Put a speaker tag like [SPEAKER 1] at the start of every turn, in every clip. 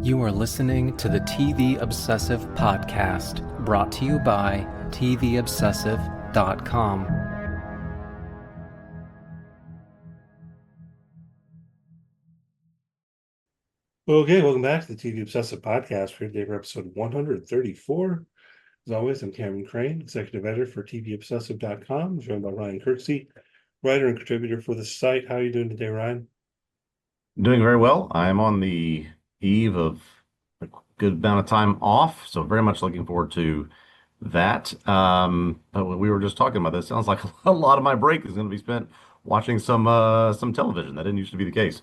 [SPEAKER 1] You are listening to the TV Obsessive podcast, brought to you by TVObsessive.com.
[SPEAKER 2] Okay, welcome back to the TV Obsessive Podcast. We're today for episode 134. As always, I'm Cameron Crane, executive editor for TVObsessive.com, joined by Ryan Kirksey, writer and contributor for the site. How are you doing today, Ryan?
[SPEAKER 3] Doing very well. I'm on the eve of a good amount of time off, so very much looking forward to that. But we were just talking about this. Sounds like a lot of my break is going to be spent watching some television. That didn't used to be the case.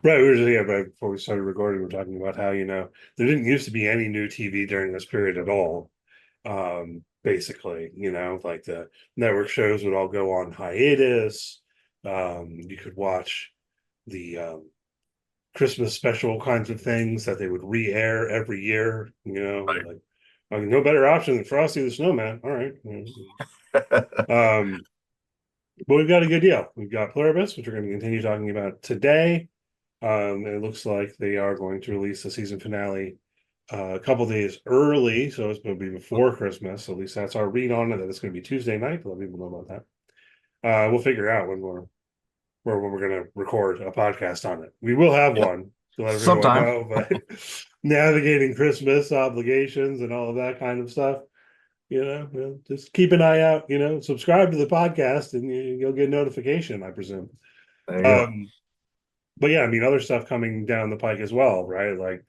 [SPEAKER 2] Right, we were just, right before we started recording, we were talking about how, there didn't used to be any new TV during this period at all. Basically, like the network shows would all go on hiatus. You could watch the Christmas special kinds of things that they would re-air every year,
[SPEAKER 3] Right.
[SPEAKER 2] like no better option than Frosty the Snowman. All right. Um, but we've got a good deal. We've got Pluribus, which we're going to continue talking about today. It looks like they are going to release the season finale a couple days early, so it's going to be before Christmas. At least that's our read on it. That it's going to be Tuesday night. Let people know about that. We'll figure out when we're going to record a podcast on it. We will have
[SPEAKER 3] Yep.
[SPEAKER 2] one to let everyone
[SPEAKER 3] Sometime.
[SPEAKER 2] know, but navigating Christmas obligations and all of that kind of stuff, just keep an eye out, subscribe to the podcast and you'll get notification, I presume.
[SPEAKER 3] There you go.
[SPEAKER 2] Um, but yeah, I mean, other stuff coming down the pike as well, right? Like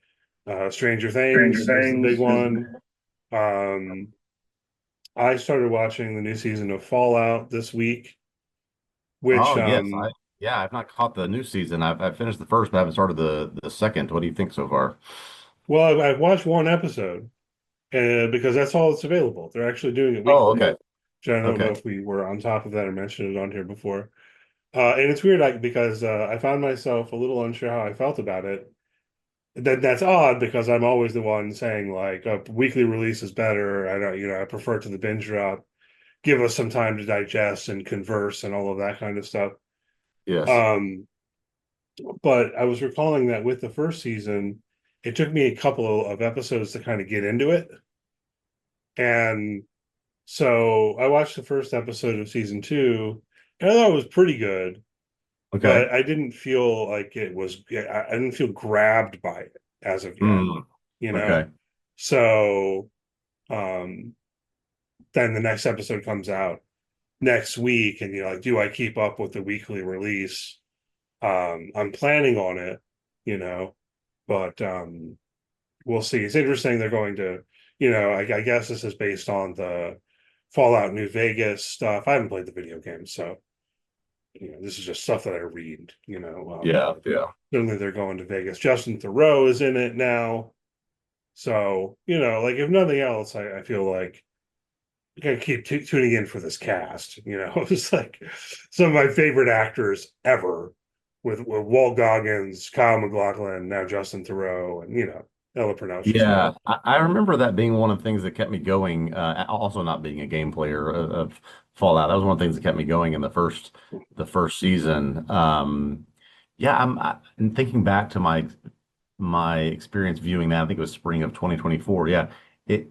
[SPEAKER 2] Stranger
[SPEAKER 3] Stranger
[SPEAKER 2] Things is the big
[SPEAKER 3] Things is
[SPEAKER 2] one. Um, I started watching the new season of Fallout this week, which
[SPEAKER 3] Oh yes, I've not caught the new season. I've finished the first, but haven't started the second. What do you think so far?
[SPEAKER 2] well, I've watched one episode because that's all that's available. They're actually doing it
[SPEAKER 3] Oh,
[SPEAKER 2] weekly,
[SPEAKER 3] okay.
[SPEAKER 2] which I don't know
[SPEAKER 3] Okay.
[SPEAKER 2] if we were on top of that or mentioned it on here before. And it's weird, because I found myself a little unsure how I felt about it. That's odd because I'm always the one saying like a weekly release is better. I don't, I prefer it to the binge drop. Give us some time to digest and converse and all of that kind of stuff.
[SPEAKER 3] Yes.
[SPEAKER 2] Um, but I was recalling that with the first season, it took me a couple of episodes to kind of get into it. And so I watched the first episode of season two, and I thought it was pretty good,
[SPEAKER 3] Okay.
[SPEAKER 2] but I didn't feel like it was, I didn't feel grabbed by it as of yet,
[SPEAKER 3] Hmm.
[SPEAKER 2] you know?
[SPEAKER 3] Okay.
[SPEAKER 2] So um then the next episode comes out next week, and you're like, do I keep up with the weekly release? I'm planning on it, you know, but we'll see. It's interesting they're going to, I guess this is based on the Fallout New Vegas stuff. I haven't played the video game, so this is just stuff that I read,
[SPEAKER 3] Yeah. Yeah.
[SPEAKER 2] certainly they're going to Vegas. Justin Theroux is in it now. So, like if nothing else, I feel like I gotta keep tuning in for this cast. It's like some of my favorite actors ever, with Walt Goggins, Kyle MacLachlan, now Justin Theroux, and Ella Pronounced
[SPEAKER 3] Yeah,
[SPEAKER 2] name.
[SPEAKER 3] I remember that being one of the things that kept me going. Also, not being a game player of Fallout, that was one of the things that kept me going in the first season. Yeah, and thinking back to my experience viewing that. I think it was spring of 2024. Yeah, it.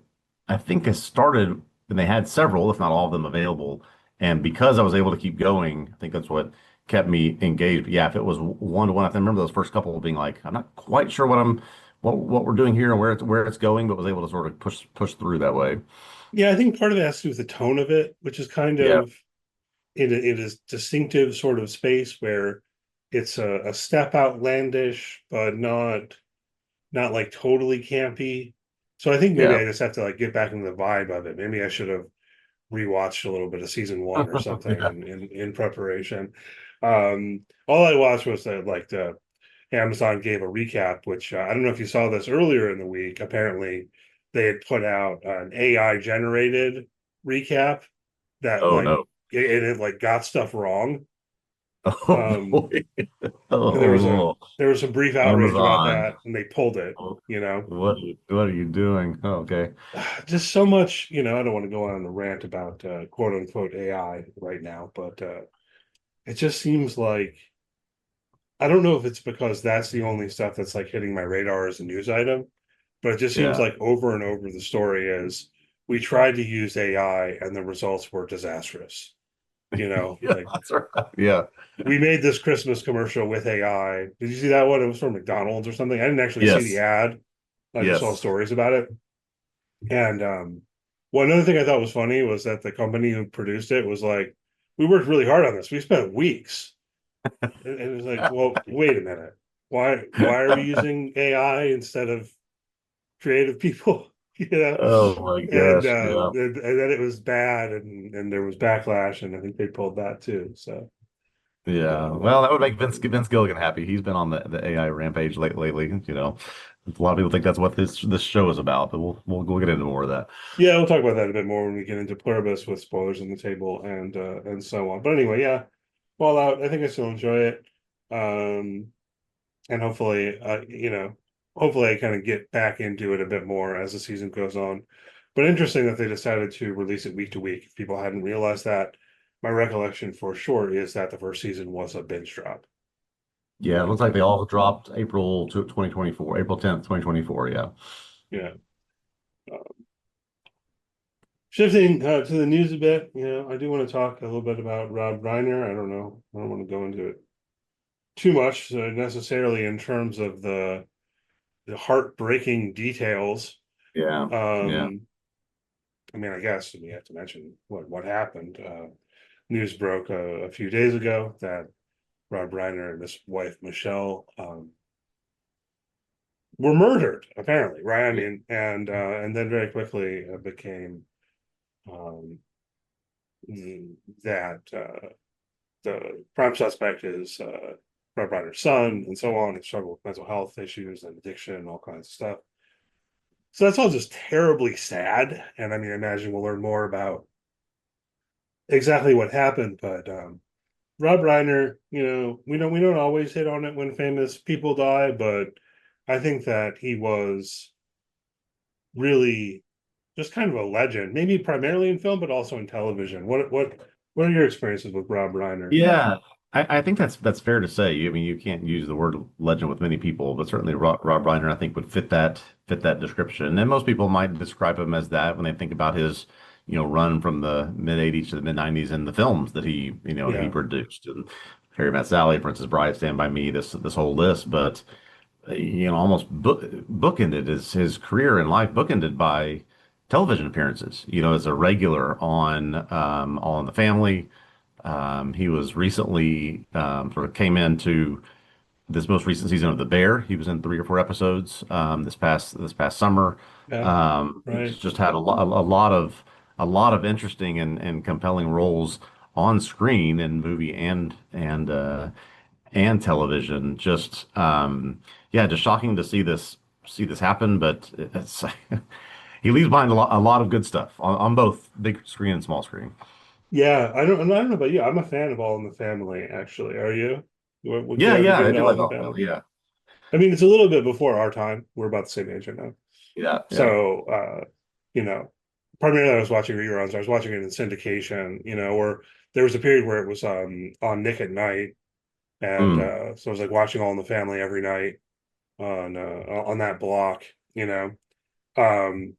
[SPEAKER 3] I think it started and they had several, if not all of them, available. And because I was able to keep going, I think that's what kept me engaged. But yeah, if it was one to one, I remember those first couple being like, I'm not quite sure what we're doing here and where it's going, but was able to sort of push through that way.
[SPEAKER 2] Yeah, I think part of it has to do with the tone of it, which is kind
[SPEAKER 3] Yeah,
[SPEAKER 2] of it is distinctive sort of space where it's a step outlandish, but not like totally campy. So I think maybe
[SPEAKER 3] yeah.
[SPEAKER 2] I just have to like get back into the vibe of it. Maybe I should have rewatched a little bit of season one or something
[SPEAKER 3] Yeah.
[SPEAKER 2] in preparation. All I watched was like the Amazon gave a recap, which I don't know if you saw this earlier in the week. Apparently, they had put out an AI generated recap that
[SPEAKER 3] Oh
[SPEAKER 2] like
[SPEAKER 3] no.
[SPEAKER 2] it like got stuff wrong.
[SPEAKER 3] Oh
[SPEAKER 2] Um,
[SPEAKER 3] boy.
[SPEAKER 2] and
[SPEAKER 3] Oh,
[SPEAKER 2] there was some brief outrage about
[SPEAKER 3] Amazon.
[SPEAKER 2] that, and they pulled it.
[SPEAKER 3] Oh,
[SPEAKER 2] You know,
[SPEAKER 3] what are you doing? Oh, okay.
[SPEAKER 2] just so much. I don't want to go on a rant about quote unquote AI right now, but it just seems like I don't know if it's because that's the only stuff that's like hitting my radar as a news item, but it just seems
[SPEAKER 3] Yeah.
[SPEAKER 2] like over and over the story is we tried to use AI and the results were disastrous.
[SPEAKER 3] Yeah,
[SPEAKER 2] Like
[SPEAKER 3] that's right. Yeah.
[SPEAKER 2] we made this Christmas commercial with AI. Did you see that one? It was from McDonald's or something. I didn't actually see the
[SPEAKER 3] Yes.
[SPEAKER 2] ad. I just saw
[SPEAKER 3] Yes.
[SPEAKER 2] stories about it. And well, another thing I thought was funny was that the company who produced it was like, we worked really hard on this. We spent weeks. And it was like, well, wait a minute. Why are we using AI instead of creative people? You know?
[SPEAKER 3] Oh my
[SPEAKER 2] And
[SPEAKER 3] gosh. Yeah.
[SPEAKER 2] then it was bad and there was backlash, and I think they pulled that too. So
[SPEAKER 3] Yeah.
[SPEAKER 2] uh,
[SPEAKER 3] Well, that would make Vince Gilligan happy. He's been on the AI rampage lately. A lot of people think that's what this show is about, but we'll get into more of that.
[SPEAKER 2] yeah, we'll talk about that a bit more when we get into Pluribus with spoilers on the table and so on. But anyway, yeah, Fallout, I think I still enjoy it. Um and hopefully hopefully I kind of get back into it a bit more as the season goes on. But interesting that they decided to release it week to week. If people hadn't realized that, my recollection for sure is that the first season was a binge drop.
[SPEAKER 3] Yeah, it looks
[SPEAKER 2] But
[SPEAKER 3] like they all dropped April 2024, April 10th, 2024. Yeah.
[SPEAKER 2] yeah. Shifting to the news a bit, I do want to talk a little bit about Rob Reiner. I don't know. I don't want to go into it too much necessarily in terms of the heartbreaking details.
[SPEAKER 3] Yeah. Yeah.
[SPEAKER 2] Um, I mean, I guess we have to mention what happened. News broke a few days ago that Rob Reiner and his wife Michelle were murdered. Apparently, right? I mean, and then very quickly became um, that the prime suspect is Rob Reiner's son, and so on. He struggled with mental health issues and addiction, and all kinds of stuff. So that's all just terribly sad. And I mean, I imagine we'll learn more about exactly what happened. But Rob Reiner, we don't always hit on it when famous people die, but I think that he was really just kind of a legend, maybe primarily in film, but also in television. What are your experiences with Rob Reiner?
[SPEAKER 3] Yeah, I think that's fair to say. I mean, you can't use the word legend with many people, but certainly Rob Reiner, I think, would fit that description. And most people might describe him as that when they think about his, run from the mid '80s to the mid '90s and the films that he
[SPEAKER 2] Yeah,
[SPEAKER 3] produced, and Harry Met Sally, Princess Bride, Stand by Me, this whole list. But almost bookended his career in life, bookended by television appearances. As a regular on All in the Family. He was recently sort of came into this most recent season of The Bear. He was in 3 or 4 episodes this past summer.
[SPEAKER 2] yeah,
[SPEAKER 3] He's
[SPEAKER 2] right.
[SPEAKER 3] just had a lot of interesting and compelling roles on screen in movie and television. Just shocking to see this happen. But it's he leaves behind a lot of good stuff on both big screen and small screen.
[SPEAKER 2] Yeah, I don't know about you. I'm a fan of All in the Family, actually. Are you? Would you
[SPEAKER 3] Yeah,
[SPEAKER 2] ever
[SPEAKER 3] yeah,
[SPEAKER 2] get
[SPEAKER 3] I
[SPEAKER 2] into
[SPEAKER 3] do
[SPEAKER 2] All in
[SPEAKER 3] like
[SPEAKER 2] the
[SPEAKER 3] all
[SPEAKER 2] Family?
[SPEAKER 3] that. Yeah,
[SPEAKER 2] I mean, it's a little bit before our time. We're about the same age right now.
[SPEAKER 3] yeah, yeah.
[SPEAKER 2] So, you know, primarily I was watching reruns. I was watching it in syndication, or there was a period where it was on Nick at Night. And
[SPEAKER 3] Mm.
[SPEAKER 2] so I was like watching All in the Family every night on that block, um,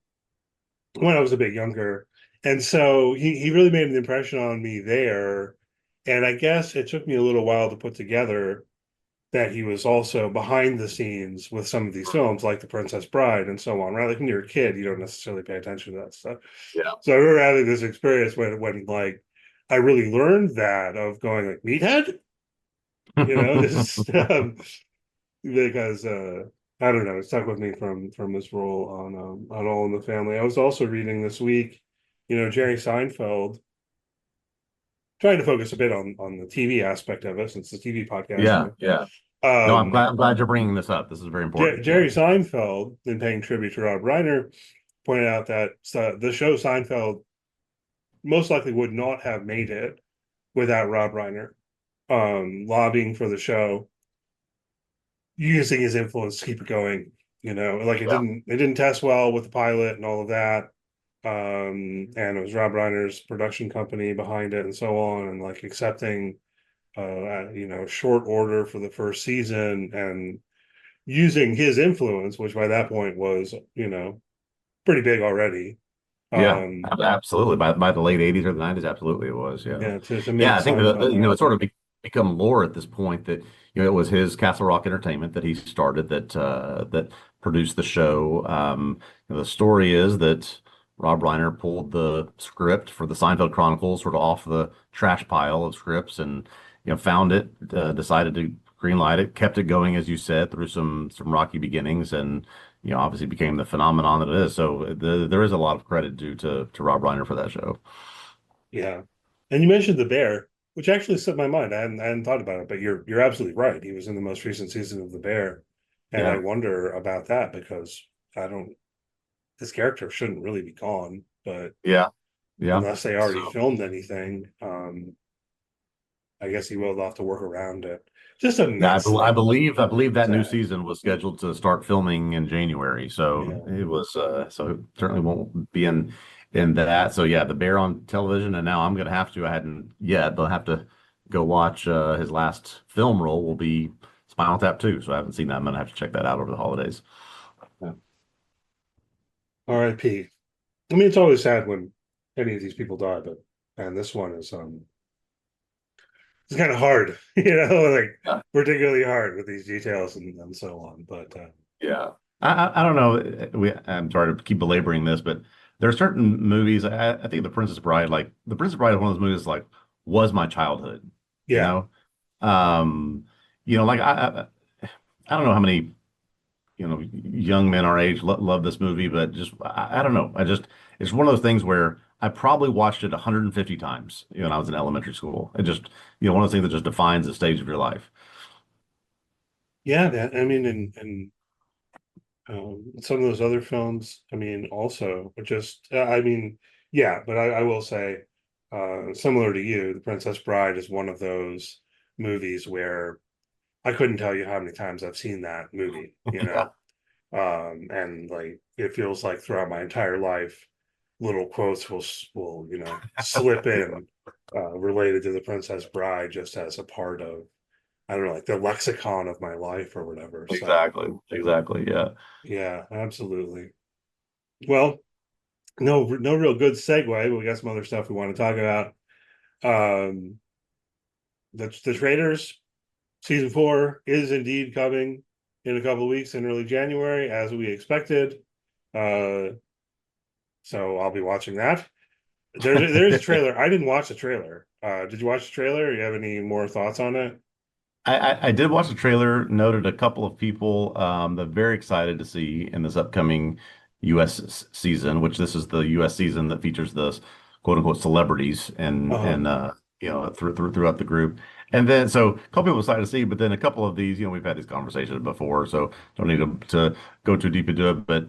[SPEAKER 2] when I was a bit younger. And so he really made an impression on me there. And I guess it took me a little while to put together that he was also behind the scenes with some of these films, like The Princess Bride and so on, right? Like when you're a kid, you don't necessarily pay attention to that stuff.
[SPEAKER 3] Yeah.
[SPEAKER 2] So I remember having this experience when like I really learned that of going like meathead, this because I don't know, it stuck with me from this role on All in the Family. I was also reading this week, Jerry Seinfeld, trying to focus a bit on the TV aspect of it since it's a TV podcast.
[SPEAKER 3] Yeah, yeah. No, I'm
[SPEAKER 2] Um,
[SPEAKER 3] glad you're bringing this up. This is very important. Yeah.
[SPEAKER 2] Jerry Seinfeld, in paying tribute to Rob Reiner, pointed out that the show Seinfeld most likely would not have made it without Rob Reiner lobbying for the show, using his influence to keep it going. Like
[SPEAKER 3] Yeah.
[SPEAKER 2] it didn't test well with the pilot and all of that. And it was Rob Reiner's production company behind it and so on, and like accepting short order for the first season, and using his influence, which by that point was, pretty big already.
[SPEAKER 3] Yeah,
[SPEAKER 2] Um,
[SPEAKER 3] absolutely. By the late 80s or the 90s, absolutely it was. Yeah.
[SPEAKER 2] yeah, to
[SPEAKER 3] Yeah,
[SPEAKER 2] make
[SPEAKER 3] I think
[SPEAKER 2] Seinfeld
[SPEAKER 3] it's sort
[SPEAKER 2] happen.
[SPEAKER 3] of become lore at this point that it was his Castle Rock Entertainment that he started that produced the show. The story is that Rob Reiner pulled the script for the Seinfeld Chronicles sort of off the trash pile of scripts and found it, decided to greenlight it, kept it going as you said through some rocky beginnings and obviously became the phenomenon that it is. So there is a lot of credit due to Rob Reiner for that show.
[SPEAKER 2] Yeah, and you mentioned the bear, which actually slipped my mind. I hadn't thought about it, but you're absolutely right. He was in the most recent season of the bear, and I
[SPEAKER 3] Yeah,
[SPEAKER 2] wonder about that because I don't. This character shouldn't really be gone, but
[SPEAKER 3] yeah, yeah.
[SPEAKER 2] unless they already
[SPEAKER 3] So
[SPEAKER 2] filmed anything, I guess he will have to work around it. Just a
[SPEAKER 3] yeah,
[SPEAKER 2] mess,
[SPEAKER 3] I believe that new
[SPEAKER 2] sad.
[SPEAKER 3] season was scheduled to start filming in January. So
[SPEAKER 2] Yeah,
[SPEAKER 3] it was so it certainly won't be in that. So yeah, the Bear on television, and now I'm gonna have to. I hadn't yet, but I have to go watch his last film role will be Spinal Tap 2. So I haven't seen that. I'm gonna have to check that out over the holidays.
[SPEAKER 2] yeah. R.I.P. I mean, it's always sad when any of these people die, but and this one is it's kind of hard, like
[SPEAKER 3] Yeah.
[SPEAKER 2] particularly hard with these details and so on. But
[SPEAKER 3] Yeah. I don't know. I'm sorry to keep belaboring this, but there are certain movies. I think The Princess Bride is one of those movies like was my childhood. You
[SPEAKER 2] yeah,
[SPEAKER 3] know, um, like I don't know how many young men our age love this movie, but just I don't know. It's one of those things where I probably watched it 150 times when I was in elementary school. It just one of those things that just defines the stage of your life.
[SPEAKER 2] yeah. I mean, and some of those other films, I mean, also just, I mean, yeah. But I will say, similar to you, The Princess Bride is one of those movies where I couldn't tell you how many times I've seen that movie.
[SPEAKER 3] Yeah.
[SPEAKER 2] And like it feels like throughout my entire life, little quotes will slip in related to the Princess Bride just as a part of, I don't know, like the lexicon of my life or whatever. So
[SPEAKER 3] Exactly. Exactly. Yeah.
[SPEAKER 2] yeah, absolutely. Well, no real good segue, but we got some other stuff we want to talk about. um the Traders season 4 is indeed coming in a couple of weeks in early January, as we expected. uh so I'll be watching that. There's a trailer. I didn't watch the trailer. Did you watch the trailer? You have any more thoughts on it?
[SPEAKER 3] I did watch the trailer, noted a couple of people that are very excited to see in this upcoming season, which this is the US season that features the quote unquote celebrities
[SPEAKER 2] Uh-huh.
[SPEAKER 3] and throughout the group. And then so a couple people excited to see, but then a couple of these, we've had these conversations before, so don't need to go too deep into it, but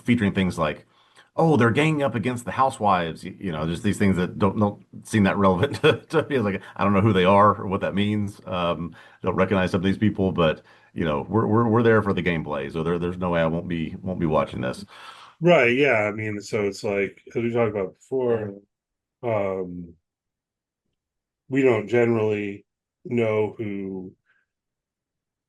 [SPEAKER 3] featuring things like oh, they're ganging up against the housewives, just these things that don't seem that relevant to me. It's like I don't know who they are or what that means. Don't recognize some of these people, but we're there for the gameplay, so there's no way I won't be watching this.
[SPEAKER 2] Right, yeah. I mean, so it's like, as we talked about before, um, we don't generally know who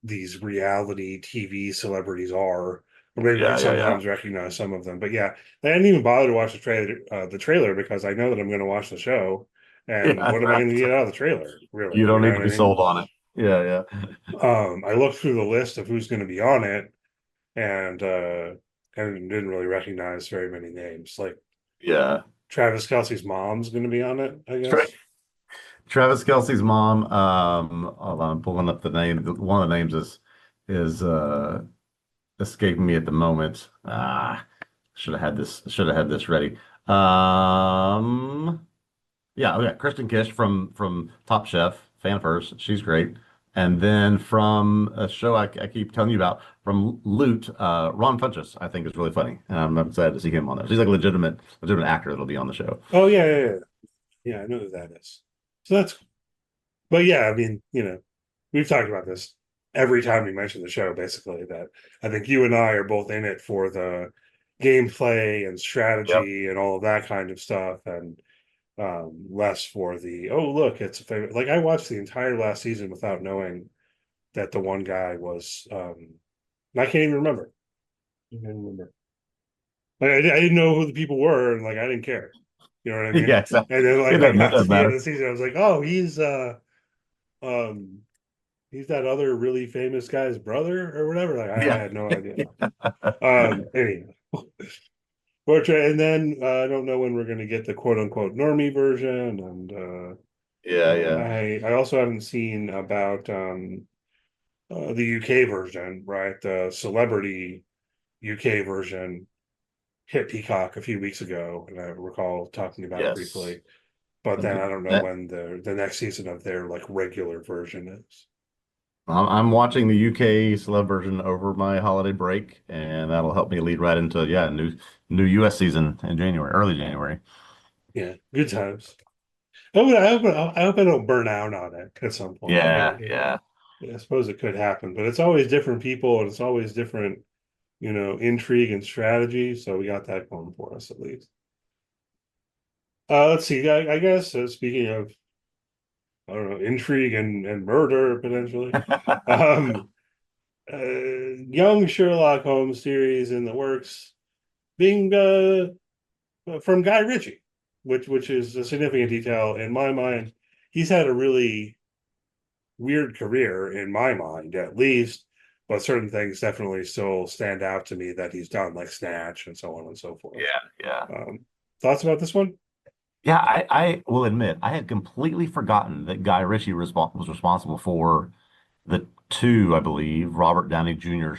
[SPEAKER 2] these reality TV celebrities are, or maybe we
[SPEAKER 3] Yeah, yeah, yeah.
[SPEAKER 2] sometimes recognize some of them. But yeah, I didn't even bother to watch the trailer because I know that I'm going to watch the show. And
[SPEAKER 3] Yeah,
[SPEAKER 2] what am I going to get out of the trailer, really?
[SPEAKER 3] you
[SPEAKER 2] You
[SPEAKER 3] don't
[SPEAKER 2] know
[SPEAKER 3] need
[SPEAKER 2] what
[SPEAKER 3] to
[SPEAKER 2] I
[SPEAKER 3] be
[SPEAKER 2] mean?
[SPEAKER 3] sold on it. Yeah, yeah,
[SPEAKER 2] I looked through the list of who's going to be on it, and didn't really recognize very many names. Like
[SPEAKER 3] yeah.
[SPEAKER 2] Travis Kelsey's mom's going to be on it, I
[SPEAKER 3] Tra-
[SPEAKER 2] guess.
[SPEAKER 3] Travis Kelsey's mom. Hold on, I'm pulling up the name. One of the names is escaping me at the moment. Should have had this ready. Um, yeah, okay. Kristen Kish from Top Chef, fan first. She's great. And then from a show I keep telling you about, from Loot, Ron Funches, I think is really funny. And I'm excited to see him on there. He's like a legitimate actor that'll be on the show.
[SPEAKER 2] Oh yeah, yeah, yeah. Yeah, I know who that is. So that's, but yeah, I mean, we've talked about this every time we mention the show, basically, that I think you and I are both in it for the gameplay and
[SPEAKER 3] Yep.
[SPEAKER 2] strategy and all of that kind of stuff. And less for the, oh, look, it's a favorite. Like, I watched the entire last season without knowing that the one guy was, I can't even remember. I can't remember. Like, I didn't know who the people were, and like I didn't care. You know what I mean?
[SPEAKER 3] Yeah, exactly.
[SPEAKER 2] And then
[SPEAKER 3] It
[SPEAKER 2] like I
[SPEAKER 3] doesn't, it
[SPEAKER 2] got to
[SPEAKER 3] doesn't
[SPEAKER 2] the end of
[SPEAKER 3] matter.
[SPEAKER 2] the season, I was like, oh, um he's that other really famous guy's brother or whatever. Like I
[SPEAKER 3] Yeah.
[SPEAKER 2] had no idea. Anyway. And then I don't know when we're gonna get the quote unquote normie version. And
[SPEAKER 3] Yeah, yeah.
[SPEAKER 2] I also haven't seen about the UK version, right? The celebrity UK version hit Peacock a few weeks ago, and I recall talking about it
[SPEAKER 3] Yes.
[SPEAKER 2] briefly. But then I don't know
[SPEAKER 3] That,
[SPEAKER 2] when the next season of their like regular version is.
[SPEAKER 3] I'm watching the UK celeb version over my holiday break, and that'll help me lead right into new US season in January, early January.
[SPEAKER 2] Yeah, good times. I hope I don't burn out on it at some point.
[SPEAKER 3] Yeah, yeah.
[SPEAKER 2] I suppose it could happen, but it's always different people and it's always different, intrigue and strategy. So we got that going for us at least. Let's see. I guess speaking of, I don't know, intrigue and murder potentially. Um, young Sherlock Holmes series in the works, being from Guy Ritchie, which is a significant detail in my mind. He's had a really weird career in my mind, at least, but certain things definitely still stand out to me that he's done, like Snatch and so on and so forth.
[SPEAKER 3] Yeah, yeah.
[SPEAKER 2] Thoughts about this one?
[SPEAKER 3] Yeah, I will admit I had completely forgotten that Guy Ritchie was responsible for the two, I believe, Robert Downey Jr.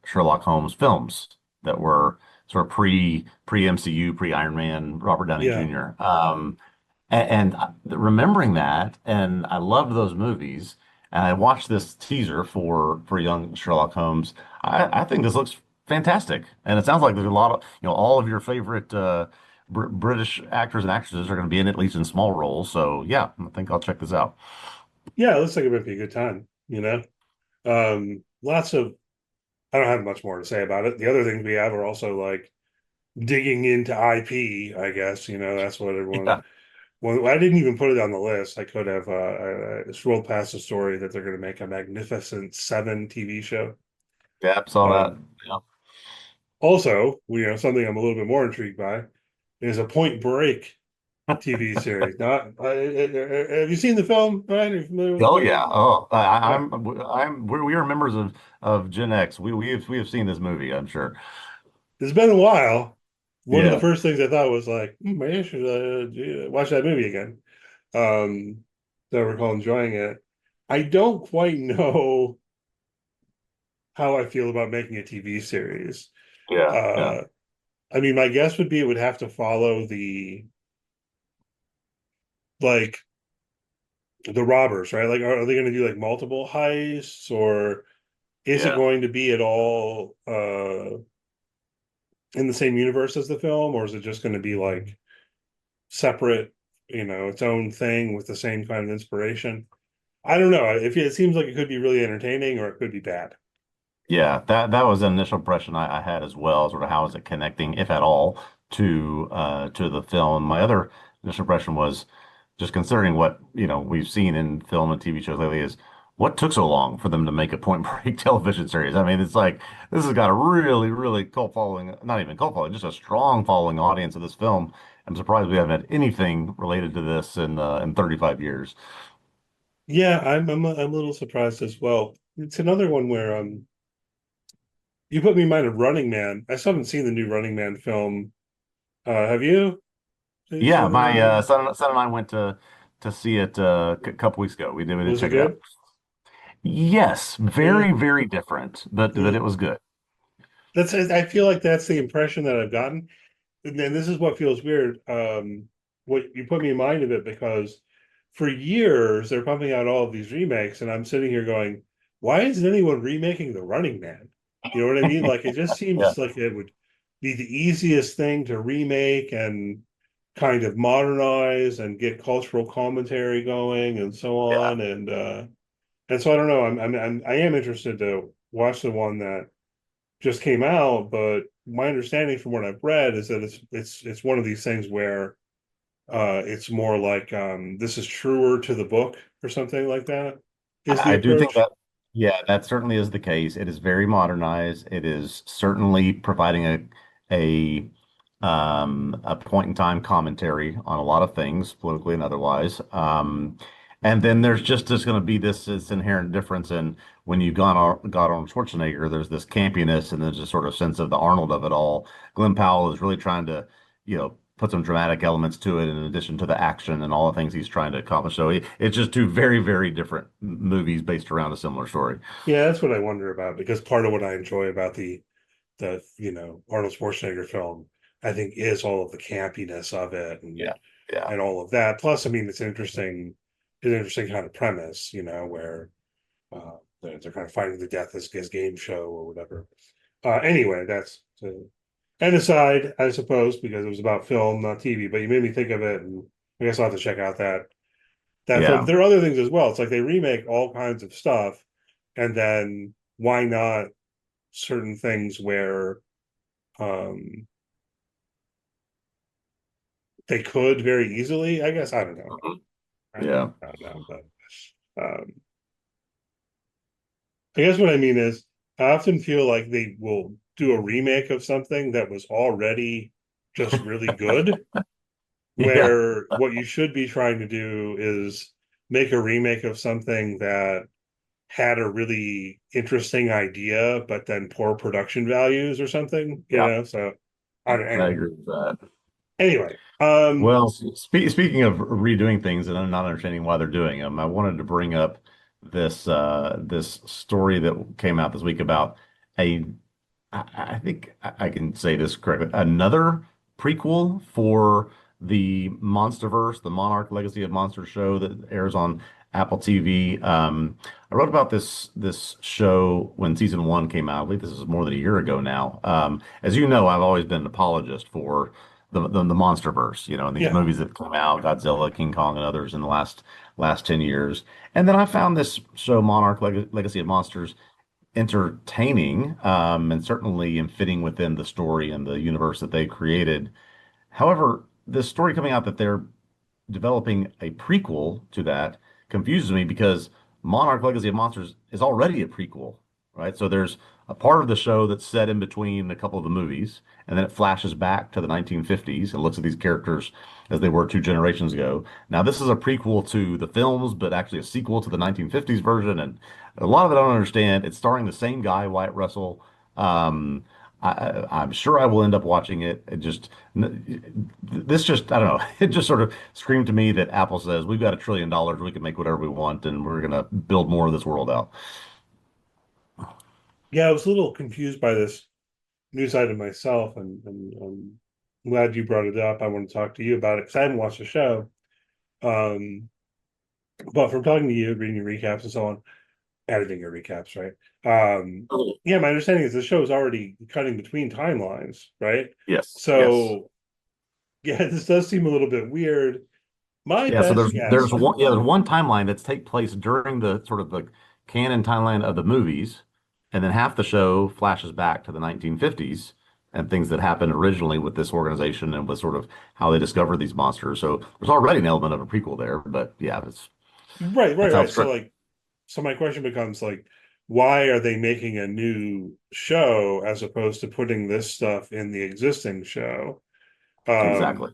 [SPEAKER 3] Sherlock Holmes films that were sort of pre MCU, pre Iron Man, Robert Downey
[SPEAKER 2] Yeah,
[SPEAKER 3] Jr. And remembering that, and I loved those movies, and I watched this teaser for young Sherlock Holmes. I think this looks fantastic, and it sounds like there's a lot of all of your favorite British actors and actresses are going to be in it, at least in small roles. So yeah, I think I'll check this out.
[SPEAKER 2] yeah, it looks like it might be a good time. Lots of. I don't have much more to say about it. The other things we have are also like digging into IP. I guess that's what everyone.
[SPEAKER 3] Yeah,
[SPEAKER 2] Well, I didn't even put it on the list. I could have scrolled past the story that they're going to make a Magnificent Seven TV show.
[SPEAKER 3] yeah, saw that.
[SPEAKER 2] Um,
[SPEAKER 3] Yeah.
[SPEAKER 2] Also, something I'm a little bit more intrigued by is a Point Break TV series. Not have you seen the film? Ryan? Are you familiar with the
[SPEAKER 3] Oh
[SPEAKER 2] film?
[SPEAKER 3] yeah. Oh,
[SPEAKER 2] Yeah,
[SPEAKER 3] we are members of Gen X. We have seen this movie, I'm sure.
[SPEAKER 2] it's been a while. One of the
[SPEAKER 3] Yeah.
[SPEAKER 2] first things I thought was like, maybe I should watch that movie again. So I recall enjoying it. I don't quite know how I feel about making a TV series.
[SPEAKER 3] Yeah. Yeah.
[SPEAKER 2] Uh, I mean, my guess would be it would have to follow like the robbers, right? Like, are they going to do like multiple heists, or is it
[SPEAKER 3] Yeah.
[SPEAKER 2] going to be at all in the same universe as the film, or is it just going to be like separate, its own thing with the same kind of inspiration? I don't know. If it seems like it could be really entertaining, or it could be bad.
[SPEAKER 3] Yeah. That was an initial impression I had as well. Sort of how is it connecting, if at all, to the film. My other initial impression was just considering what we've seen in film and TV shows lately is what took so long for them to make a Point Break television series. I mean, it's like this has got a really, really cult following, not even cult following, just a strong following audience of this film. I'm surprised we haven't had anything related to this in 35 years.
[SPEAKER 2] Yeah, I'm a little surprised as well. It's another one where you put me in mind of Running Man. I still haven't seen the new Running Man film. Have you? Have you
[SPEAKER 3] Yeah,
[SPEAKER 2] seen the new
[SPEAKER 3] my
[SPEAKER 2] one?
[SPEAKER 3] son and I went to see it a couple weeks ago. We did
[SPEAKER 2] Was it
[SPEAKER 3] check it out.
[SPEAKER 2] good?
[SPEAKER 3] Yes,
[SPEAKER 2] Yeah,
[SPEAKER 3] very, very different, but
[SPEAKER 2] yeah.
[SPEAKER 3] it was good.
[SPEAKER 2] I feel like that's the impression that I've gotten. And then this is what feels weird. What you put me in mind of it, because for years they're pumping out all of these remakes, and I'm sitting here going, why isn't anyone remaking The Running Man? You know what I mean? Like it just
[SPEAKER 3] Yeah,
[SPEAKER 2] seems like it would be the easiest thing to remake and kind of modernize and get cultural commentary going and so
[SPEAKER 3] yeah,
[SPEAKER 2] on. And so I don't know. I am interested to watch the one that just came out, but my understanding from what I've read is that it's one of these things where it's more like this is truer to the book or something like that is the
[SPEAKER 3] I do think
[SPEAKER 2] approach.
[SPEAKER 3] that, yeah, that certainly is the case. It is very modernized. It is certainly providing a point in time commentary on a lot of things, politically and otherwise. And then there's just going to be this inherent difference in when you got on Schwarzenegger, there's this campiness and there's a sort of sense of the Arnold of it all. Glenn Powell is really trying to, put some dramatic elements to it in addition to the action and all the things he's trying to accomplish. So it's just two very, very different movies based around a similar story.
[SPEAKER 2] Yeah, that's what I wonder about because part of what I enjoy about the Arnold Schwarzenegger film, I think, is all of the campiness of it
[SPEAKER 3] Yeah. Yeah.
[SPEAKER 2] and all of that. Plus, I mean, it's an interesting kind of premise, where they're kind of fighting the death as game show or whatever. Anyway, that's an aside, I suppose, because it was about film, not TV. But you made me think of it, and I guess I'll have to check out that film.
[SPEAKER 3] Yeah.
[SPEAKER 2] There are other things as well. It's like they remake all kinds of stuff, and then why not certain things where um they could very easily, I guess. I don't know.
[SPEAKER 3] Mhm.
[SPEAKER 2] I
[SPEAKER 3] Yeah.
[SPEAKER 2] don't know, but I guess what I mean is I often feel like they will do a remake of something that was already just really good,
[SPEAKER 3] Yeah.
[SPEAKER 2] where what you should be trying to do is make a remake of something that had a really interesting idea, but then poor production values or something,
[SPEAKER 3] Yeah.
[SPEAKER 2] so
[SPEAKER 3] I
[SPEAKER 2] anyway.
[SPEAKER 3] agree with that.
[SPEAKER 2] Anyway,
[SPEAKER 3] Well, speaking of redoing things and I'm not understanding why they're doing them, I wanted to bring up this story that came out this week about a I think I can say this correctly. Another prequel for the Monsterverse, the Monarch Legacy of Monsters show that airs on Apple TV. I wrote about this show when season one came out. I believe this is more than a year ago now. As you know, I've always been an apologist for the Monsterverse. And these
[SPEAKER 2] yeah.
[SPEAKER 3] movies that come out, Godzilla, King Kong, and others in the last 10 years. And then I found this show, Monarch Legacy of Monsters, entertaining, and certainly in fitting within the story and the universe that they created. However, this story coming out that they're developing a prequel to that confuses me because Monarch Legacy of Monsters is already a prequel, right? So there's a part of the show that's set in between a couple of the movies, and then it flashes back to the 1950s and looks at these characters as they were two generations ago. Now, this is a prequel to the films, but actually a sequel to the 1950s version, and a lot of it I don't understand. It's starring the same guy, Wyatt Russell. I'm sure I will end up watching it. This just, I don't know. It just sort of screamed to me that Apple says we've got $1 trillion, we can make whatever we want, and we're gonna build more of this world out.
[SPEAKER 2] Yeah, I was a little confused by this news item myself, and I'm glad you brought it up. I want to talk to you about it because I haven't watched the show. Um, but from talking to you, reading your recaps and so on, editing your recaps, right? Yeah, my understanding is the show is already cutting between timelines, right?
[SPEAKER 3] Yes, yes.
[SPEAKER 2] So yeah, this does seem a little bit weird. My
[SPEAKER 3] Yeah, so
[SPEAKER 2] best
[SPEAKER 3] there's
[SPEAKER 2] guess,
[SPEAKER 3] one timeline that's take place during the sort of the canon timeline of the movies, and then half the show flashes back to the 1950s and things that happened originally with this organization and with sort of how they discovered these monsters. So there's already an element of a prequel there, but yeah,
[SPEAKER 2] right,
[SPEAKER 3] that's how
[SPEAKER 2] right.
[SPEAKER 3] it's
[SPEAKER 2] So
[SPEAKER 3] structured.
[SPEAKER 2] like, so my question becomes like, why are they making a new show as opposed to putting this stuff in the existing show? Um,
[SPEAKER 3] Exactly.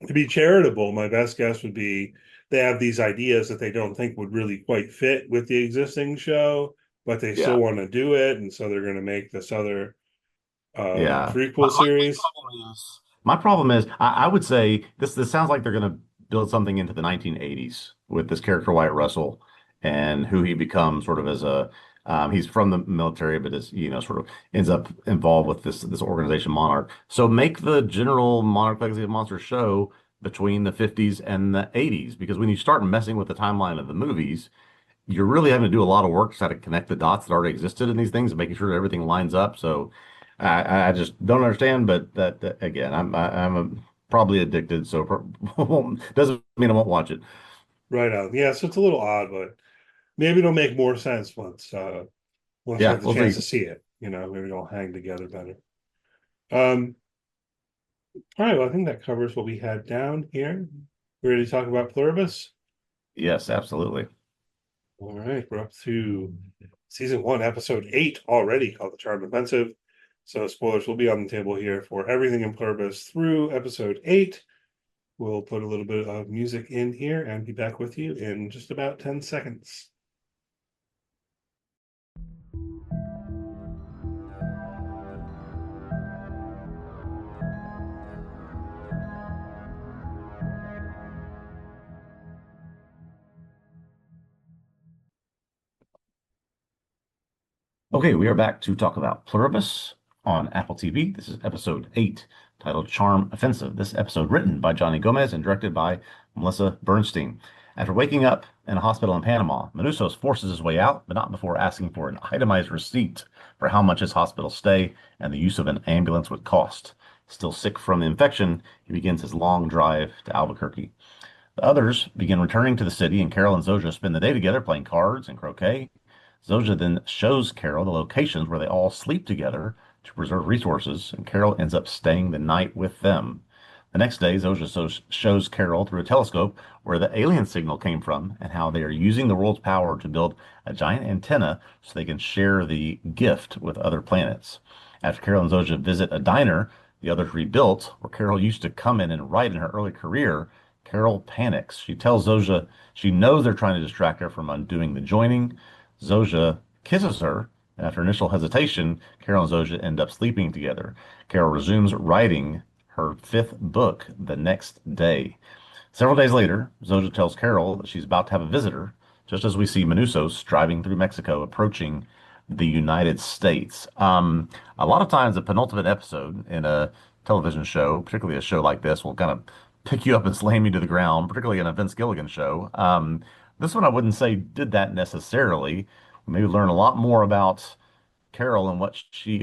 [SPEAKER 2] to be charitable, my best guess would be they have these ideas that they don't think would really quite fit with the existing show, but they still
[SPEAKER 3] Yeah.
[SPEAKER 2] want to do it, and so they're going to make this other
[SPEAKER 3] Yeah.
[SPEAKER 2] prequel series.
[SPEAKER 3] My problem is I would say this sounds like they're going to build something into the 1980s with this character Wyatt Russell and who he becomes sort of as a he's from the military but is sort of ends up involved with this organization Monarch. So make the general Monarch Legacy of Monsters show between the 50s and the 80s because when you start messing with the timeline of the movies, you're really having to do a lot of work to try to connect the dots that already existed in these things and making sure that everything lines up. So I just don't understand, but that again, probably addicted, so doesn't mean I won't watch it.
[SPEAKER 2] Right on. Yeah, so it's a little odd, but maybe it'll make more sense once I
[SPEAKER 3] Yeah,
[SPEAKER 2] have the
[SPEAKER 3] we'll
[SPEAKER 2] chance
[SPEAKER 3] see.
[SPEAKER 2] to see it. Maybe it'll hang together better. Um, All right, well, I think that covers what we had down here. We ready to talk about Pluribus?
[SPEAKER 3] Yes, absolutely.
[SPEAKER 2] All right, we're up to season 1, episode 8 already, called The Charmed Offensive. So spoilers will be on the table here for everything in Pluribus through episode 8. We'll put a little bit of music in here and be back with you in just about 10 seconds.
[SPEAKER 3] Okay, we are back to talk about Pluribus on Apple TV. This is episode 8, titled Charm Offensive. This episode written by Johnny Gomez and directed by Melissa Bernstein. After waking up in a hospital in Panama, Manusos forces his way out, but not before asking for an itemized receipt for how much his hospital stay and the use of an ambulance would cost. Still sick from the infection, he begins his long drive to Albuquerque. The others begin returning to the city, and Carol and Zoja spend the day together playing cards and croquet. Zoja then shows Carol the locations where they all sleep together to preserve resources, and Carol ends up staying the night with them. The next day, Zoja shows Carol through a telescope where the alien signal came from and how they are using the world's power to build a giant antenna so they can share the gift with other planets. After Carol and Zoja visit a diner the others rebuilt, where Carol used to come in and write in her early career, Carol panics. She tells Zoja she knows they're trying to distract her from undoing the joining. Zoja kisses her, and after initial hesitation, Carol and Zoja end up sleeping together. Carol resumes writing her 5th book the next day. Several days later, Zoja tells Carol that she's about to have a visitor, just as we see Manusos driving through Mexico, approaching the United States. A lot of times, the penultimate episode in a television show, particularly a show like this, will kind of pick you up and slam you to the ground, particularly in a Vince Gilligan show. This one I wouldn't say did that necessarily. We maybe learn a lot more about Carol and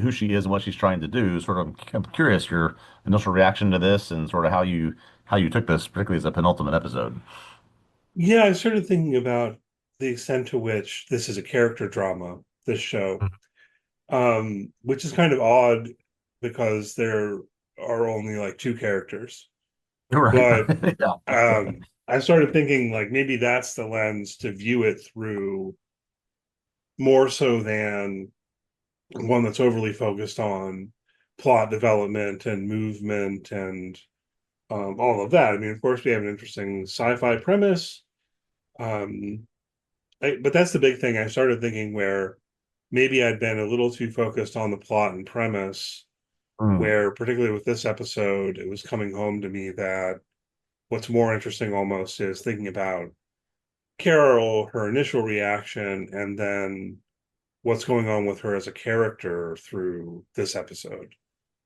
[SPEAKER 3] who she is and what she's trying to do. Sort of, I'm curious your initial reaction to this and sort of how you took this, particularly as a penultimate episode.
[SPEAKER 2] Yeah, I started thinking about the extent to which this is a character drama, this show, which is kind of odd because there are only like 2 characters.
[SPEAKER 3] Right.
[SPEAKER 2] But
[SPEAKER 3] Yeah.
[SPEAKER 2] I started thinking like maybe that's the lens to view it through, more so than one that's overly focused on plot development and movement and all of that. I mean, of course, we have an interesting sci-fi premise, um, but that's the big thing. I started thinking where maybe I'd been a little too focused on the plot and premise,
[SPEAKER 3] Mm,
[SPEAKER 2] where particularly with this episode, it was coming home to me that what's more interesting almost is thinking about Carol, her initial reaction, and then what's going on with her as a character through this episode.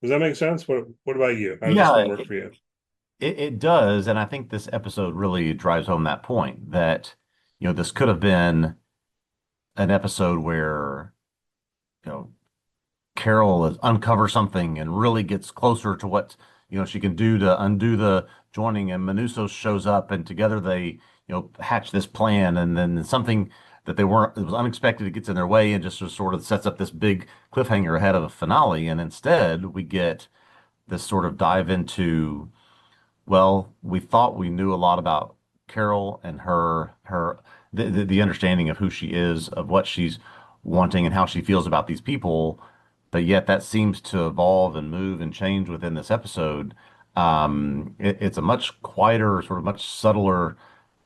[SPEAKER 2] Does that make sense? What about you? How does this
[SPEAKER 3] yeah,
[SPEAKER 2] one work for you?
[SPEAKER 3] it does, and I think this episode really drives home that point that this could have been an episode where you know Carol is uncovers something and really gets closer to what she can do to undo the joining, and Manuso shows up, and together they hatch this plan, and then something that they weren't it was unexpected, it gets in their way and just sort of sets up this big cliffhanger ahead of a finale, and instead we get this sort of dive into, well, we thought we knew a lot about Carol and the understanding of who she is, of what she's wanting and how she feels about these people, but yet that seems to evolve and move and change within this episode. It's a much quieter, sort of much subtler,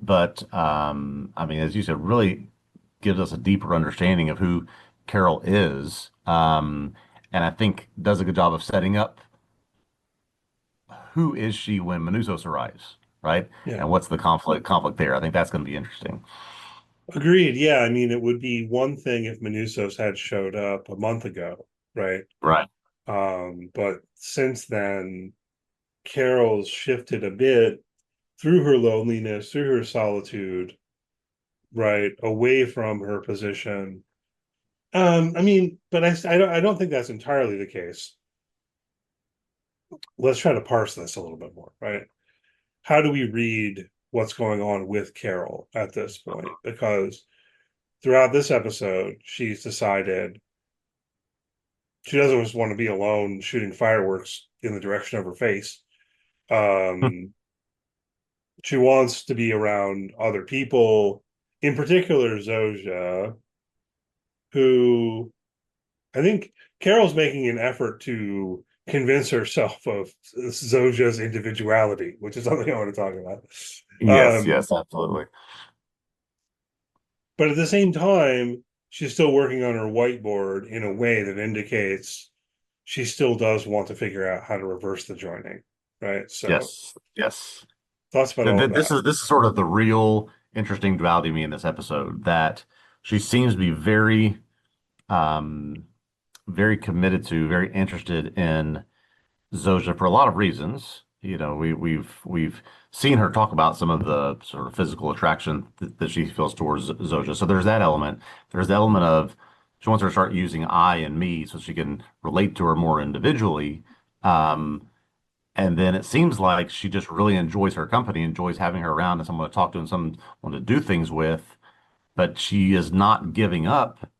[SPEAKER 3] but I mean, as you said, really gives us a deeper understanding of who Carol is, and I think does a good job of setting up who is she when Manusos arrives, right?
[SPEAKER 2] Yeah,
[SPEAKER 3] And what's the conflict there? I think that's going to be interesting.
[SPEAKER 2] agreed. Yeah, I mean, it would be one thing if Manusos had showed up a month ago, right?
[SPEAKER 3] Right.
[SPEAKER 2] But since then, Carol's shifted a bit through her loneliness, through her solitude, right, away from her position. I mean, but I don't think that's entirely the case. Let's try to parse this a little bit more, right? How do we read what's going on with Carol at this point? Because throughout this episode, she's decided she doesn't just want to be alone shooting fireworks in the direction of her face. She wants to be around other people, in particular Zoja, who I think Carol's making an effort to convince herself of Zoja's individuality, which is something I want to talk about.
[SPEAKER 3] Yes, yes, absolutely.
[SPEAKER 2] But at the same time, she's still working on her whiteboard in a way that indicates she still does want to figure out how to reverse the joining, right? So
[SPEAKER 3] Yes, yes.
[SPEAKER 2] thoughts about all of
[SPEAKER 3] This
[SPEAKER 2] that.
[SPEAKER 3] is sort of the real interesting duality to me in this episode, that she seems to be very um very committed to, very interested in Zoja for a lot of reasons. You know, we've seen her talk about some of the sort of physical attraction that she feels towards Zoja. So there's that element. There's the element of she wants her to start using I and me so she can relate to her more individually. Um, and then it seems like she just really enjoys her company, enjoys having her around and someone to talk to and someone to do things with. But she is not giving up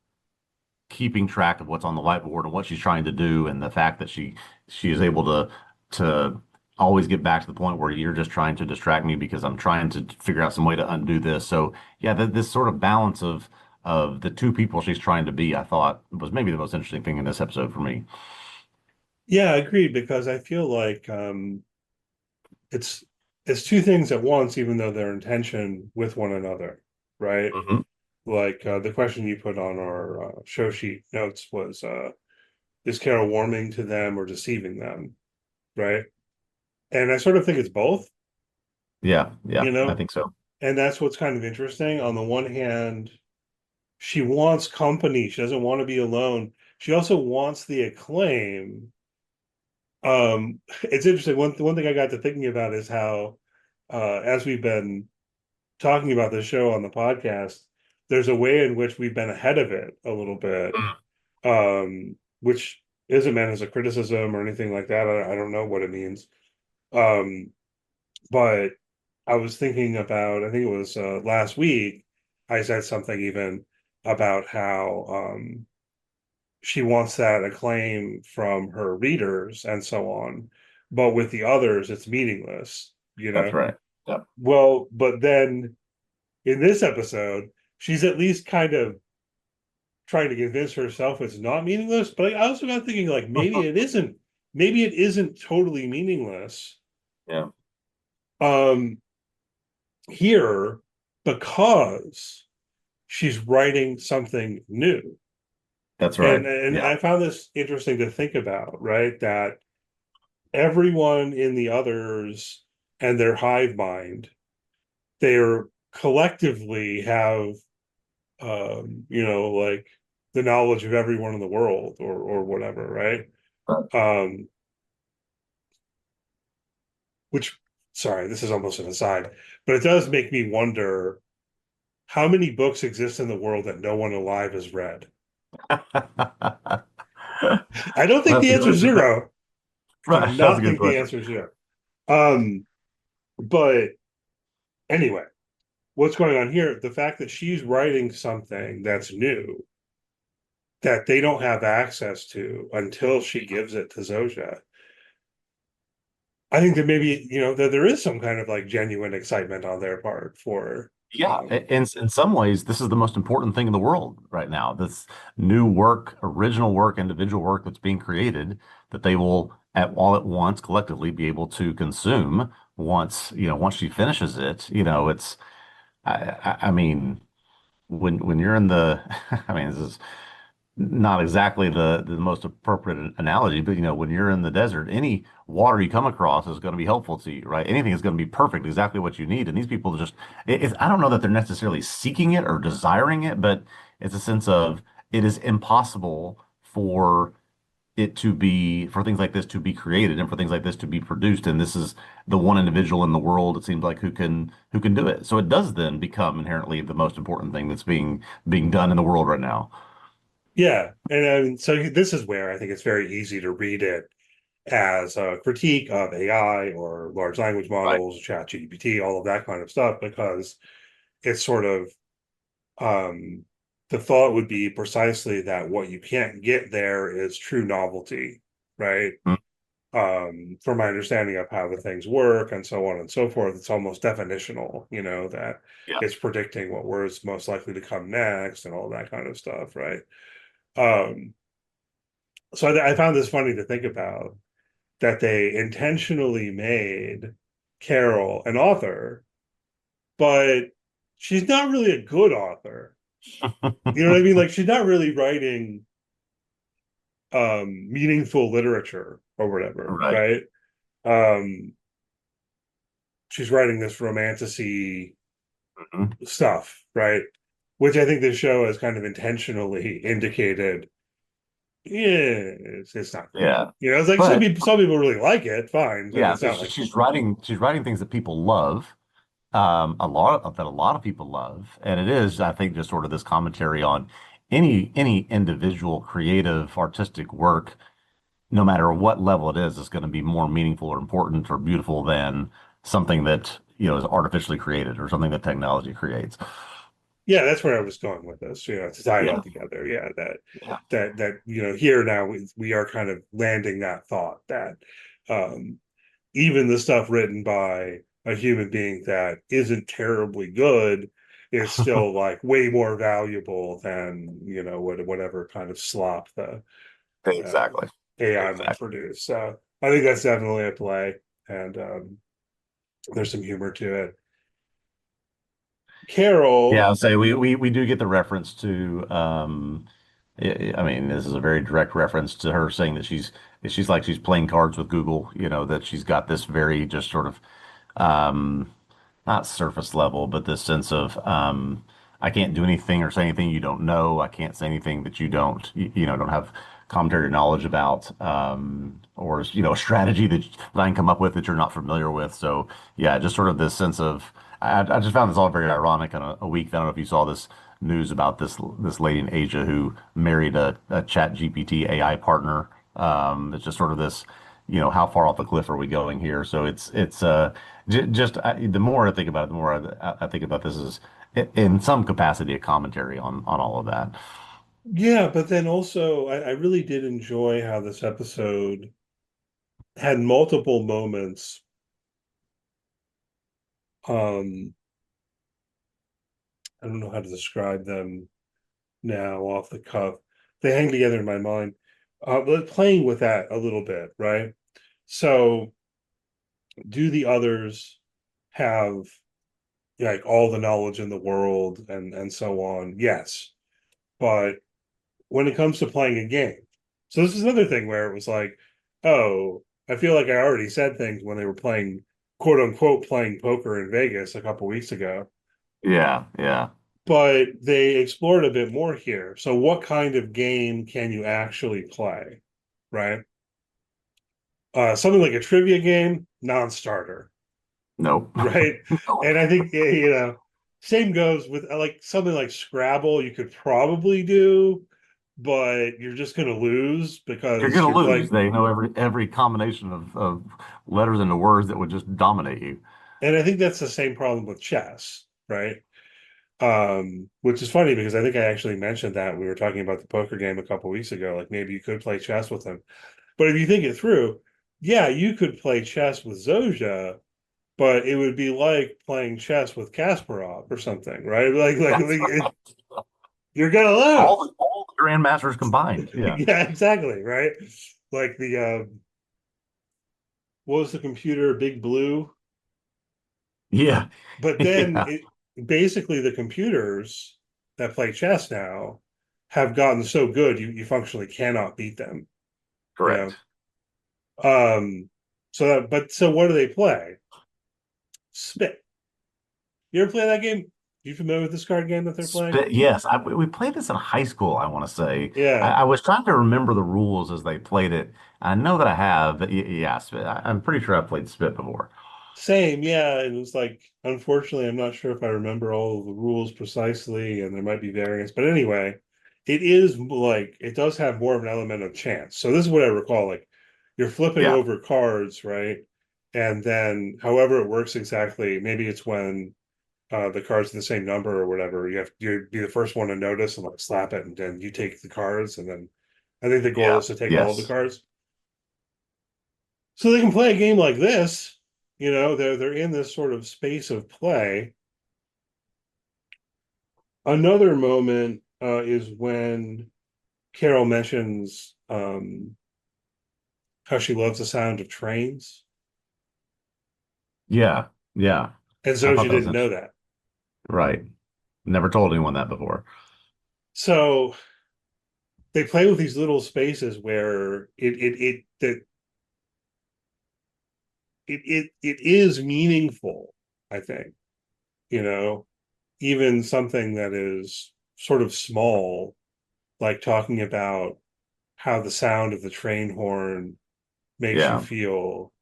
[SPEAKER 3] keeping track of what's on the whiteboard and what she's trying to do, and the fact that she is able to always get back to the point where you're just trying to distract me because I'm trying to figure out some way to undo this. So yeah, this sort of balance of the two people she's trying to be, I thought was maybe the most interesting thing in this episode for me.
[SPEAKER 2] Yeah, I agree, because I feel like it's it's two things at once, even though they're in tension with one another, right?
[SPEAKER 3] Hmm.
[SPEAKER 2] Like the question you put on our show sheet notes was, is Carol warming to them or deceiving them, right? And I sort of think it's both,
[SPEAKER 3] Yeah, yeah,
[SPEAKER 2] you
[SPEAKER 3] I
[SPEAKER 2] know,
[SPEAKER 3] think so.
[SPEAKER 2] and that's what's kind of interesting. On the one hand, she wants company. She doesn't want to be alone. She also wants the acclaim. It's interesting. One thing I got to thinking about is how, as we've been talking about the show on the podcast, there's a way in which we've been ahead of it a little bit, which isn't meant as a criticism or anything like that. I don't know what it means. Um, but I was thinking about, I think it was last week, I said something even about how she wants that acclaim from her readers and so on. But with the others, it's meaningless, you
[SPEAKER 3] That's
[SPEAKER 2] know?
[SPEAKER 3] right. Yep.
[SPEAKER 2] Well, but then in this episode, she's at least kind of trying to convince herself it's not meaningless. But I also got thinking, like, maybe it isn't totally meaningless.
[SPEAKER 3] Yeah,
[SPEAKER 2] Um, here, because she's writing something new.
[SPEAKER 3] that's
[SPEAKER 2] And
[SPEAKER 3] right.
[SPEAKER 2] and
[SPEAKER 3] Yeah.
[SPEAKER 2] I found this interesting to think about, right? That everyone in the others and their hive mind, they're collectively have like the knowledge of everyone in the world or whatever, right? Um, which sorry, this is almost an aside, but it does make me wonder how many books exist in the world that no one alive has read. I don't think
[SPEAKER 3] That's
[SPEAKER 2] the
[SPEAKER 3] a
[SPEAKER 2] answer is
[SPEAKER 3] good,
[SPEAKER 2] zero. Do
[SPEAKER 3] right. That's a
[SPEAKER 2] not
[SPEAKER 3] good
[SPEAKER 2] think the
[SPEAKER 3] question.
[SPEAKER 2] answer is zero. Um, but anyway, what's going on here? The fact that she's writing something that's new that they don't have access to until she gives it to Zoja. I think that maybe, that there is some kind of like genuine excitement on their part for
[SPEAKER 3] Yeah, in some ways, this is the most important thing in the world right now. This new work, original work, individual work that's being created that they will at all at once collectively be able to consume once, once she finishes it. It's I mean, when you're in the I mean, this is not exactly the most appropriate analogy, but when you're in the desert, any water you come across is going to be helpful to you, right? Anything is going to be perfect, exactly what you need. And these people just, I don't know that they're necessarily seeking it or desiring it, but it's a sense of it is impossible for for things like this to be created and for things like this to be produced. And this is the one individual in the world, it seems like, who can do it. So it does then become inherently the most important thing that's being done in the world right now.
[SPEAKER 2] Yeah. And so this is where I think it's very easy to read it as a critique of AI or large language
[SPEAKER 3] Right.
[SPEAKER 2] models, chat GPT, all of that kind of stuff, because it's sort of um the thought would be precisely that what you can't get there is true novelty, right? from my understanding of how the things work and so on and so forth, it's almost definitional, that
[SPEAKER 3] Yeah.
[SPEAKER 2] it's predicting what words most likely to come next and all that kind of stuff, right? So I found this funny to think about, that they intentionally made Carol an author, but she's not really a good author. You know what I mean? Like, she's not really writing meaningful literature or whatever,
[SPEAKER 3] Right.
[SPEAKER 2] right? Um she's writing this romantasy stuff, right? Which I think the show has kind of intentionally indicated, yeah, it's not great.
[SPEAKER 3] Yeah.
[SPEAKER 2] It's like
[SPEAKER 3] But
[SPEAKER 2] some people really like it, fine, but
[SPEAKER 3] yeah,
[SPEAKER 2] it's
[SPEAKER 3] so
[SPEAKER 2] not like,
[SPEAKER 3] she's writing things that people love, a lot of people love, and it is, I think, just sort of this commentary on any individual creative artistic work, no matter what level it is going to be more meaningful or important or beautiful than something that, is artificially created or something that technology creates.
[SPEAKER 2] yeah, that's where I was going with this, to tie it all
[SPEAKER 3] Yeah.
[SPEAKER 2] together. Yeah,
[SPEAKER 3] Yeah.
[SPEAKER 2] that here now we are kind of landing that thought that um even the stuff written by a human being that isn't terribly good is still like way more valuable than whatever kind of slop the
[SPEAKER 3] Exactly.
[SPEAKER 2] AI might
[SPEAKER 3] Exactly.
[SPEAKER 2] produce. So I think that's definitely a play, and there's some humor to it.
[SPEAKER 3] Yeah,
[SPEAKER 2] Carol,
[SPEAKER 3] I'll say we do get the reference to I mean, this is a very direct reference to her saying that she's playing cards with Google, that she's got this very just sort of um not surface level, but this sense of I can't do anything or say anything you don't know. I can't say anything that you don't have commentary or knowledge about, or a strategy that I can come up with that you're not familiar with. So yeah, just sort of this sense of I just found this all very ironic in a week. I don't know if you saw this news about this lady in Asia who married a Chat GPT AI partner. It's just sort of this, how far off the cliff are we going here? So the more I think about it, the more I think about this as in some capacity a commentary on all of that.
[SPEAKER 2] yeah, but then also I really did enjoy how this episode had multiple moments. Um, I don't know how to describe them now off the cuff. They hang together in my mind. But playing with that a little bit, right? So, do the others have like all the knowledge in the world and so on? Yes, but when it comes to playing a game, so this is another thing where it was like, oh, I feel like I already said things when they were playing, quote unquote, playing poker in Vegas a couple weeks ago,
[SPEAKER 3] Yeah, yeah.
[SPEAKER 2] but they explored a bit more here. So, what kind of game can you actually play, right? Something like a trivia game, non-starter,
[SPEAKER 3] Nope.
[SPEAKER 2] right?
[SPEAKER 3] Nope.
[SPEAKER 2] And I think same goes with like something like Scrabble. You could probably do, but you're just going to lose
[SPEAKER 3] You're
[SPEAKER 2] because
[SPEAKER 3] gonna
[SPEAKER 2] you're
[SPEAKER 3] lose.
[SPEAKER 2] like,
[SPEAKER 3] They know every combination of letters into words that would just dominate you.
[SPEAKER 2] and I think that's the same problem with chess, right? Which is funny because I think I actually mentioned that we were talking about the poker game a couple weeks ago. Like maybe you could play chess with them, but if you think it through, yeah, you could play chess with Zoja, but it would be like playing chess with Kasparov or something, right?
[SPEAKER 3] That's
[SPEAKER 2] You're gonna lose.
[SPEAKER 3] all the grandmasters combined. Yeah.
[SPEAKER 2] Yeah, exactly, right? Like the what was the computer, Big Blue?
[SPEAKER 3] Yeah.
[SPEAKER 2] But then
[SPEAKER 3] Yeah.
[SPEAKER 2] basically the computers that play chess now have gotten so good you functionally cannot beat them, you know.
[SPEAKER 3] Correct.
[SPEAKER 2] So what do they play? Spit. You ever play that game? You familiar with this card game that they're playing?
[SPEAKER 3] Yes, we played this in high school, I want to say.
[SPEAKER 2] Yeah.
[SPEAKER 3] I was trying to remember the rules as they played it. I know that I have, but yeah, I'm pretty sure I played Spit before.
[SPEAKER 2] Same, yeah. It was like, unfortunately, I'm not sure if I remember all of the rules precisely, and there might be variance. But anyway, it is like it does have more of an element of chance. So this is what I recall. Like you're flipping
[SPEAKER 3] Yeah,
[SPEAKER 2] over cards, right? And then however it works exactly, maybe it's when the cards are the same number or whatever, you be the first one to notice and like slap it, and then you take the cards, and then I think the goal
[SPEAKER 3] yeah,
[SPEAKER 2] is to take all of the
[SPEAKER 3] yes.
[SPEAKER 2] cards. So they can play a game like this, they're in this sort of space of play. Another moment is when Carol mentions how she loves the sound of trains,
[SPEAKER 3] Yeah, yeah.
[SPEAKER 2] and
[SPEAKER 3] I
[SPEAKER 2] Zoja
[SPEAKER 3] thought that was
[SPEAKER 2] didn't know
[SPEAKER 3] interesting.
[SPEAKER 2] that.
[SPEAKER 3] Right. Never told anyone that before.
[SPEAKER 2] So they play with these little spaces where it is meaningful, I think, you know, even something that is sort of small, like talking about how the sound of the train horn makes you
[SPEAKER 3] Yeah.
[SPEAKER 2] feel.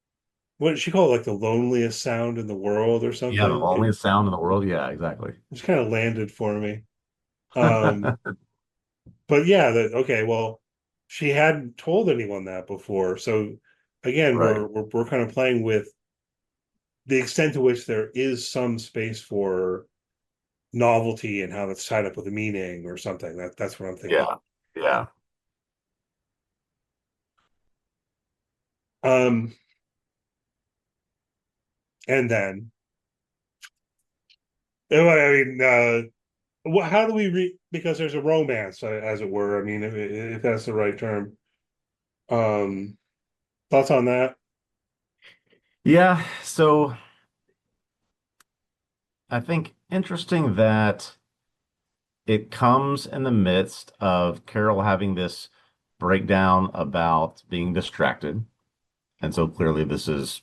[SPEAKER 2] What did she call it? Like the loneliest sound in the world or
[SPEAKER 3] Yeah, the
[SPEAKER 2] something? It
[SPEAKER 3] loneliest sound in the world. Yeah, exactly.
[SPEAKER 2] just kind of landed for me. Um, but yeah, that okay, well, she hadn't told anyone that before. So again,
[SPEAKER 3] Right.
[SPEAKER 2] we're kind of playing with the extent to which there is some space for novelty and how that's tied up with a meaning or something. That's what I'm thinking.
[SPEAKER 3] Yeah. Yeah.
[SPEAKER 2] Um, and then I mean, how do we read? Because there's a romance, as it were. I mean, if that's the right term. Um, thoughts on that?
[SPEAKER 3] Yeah. So I think interesting that it comes in the midst of Carol having this breakdown about being distracted. And so clearly this is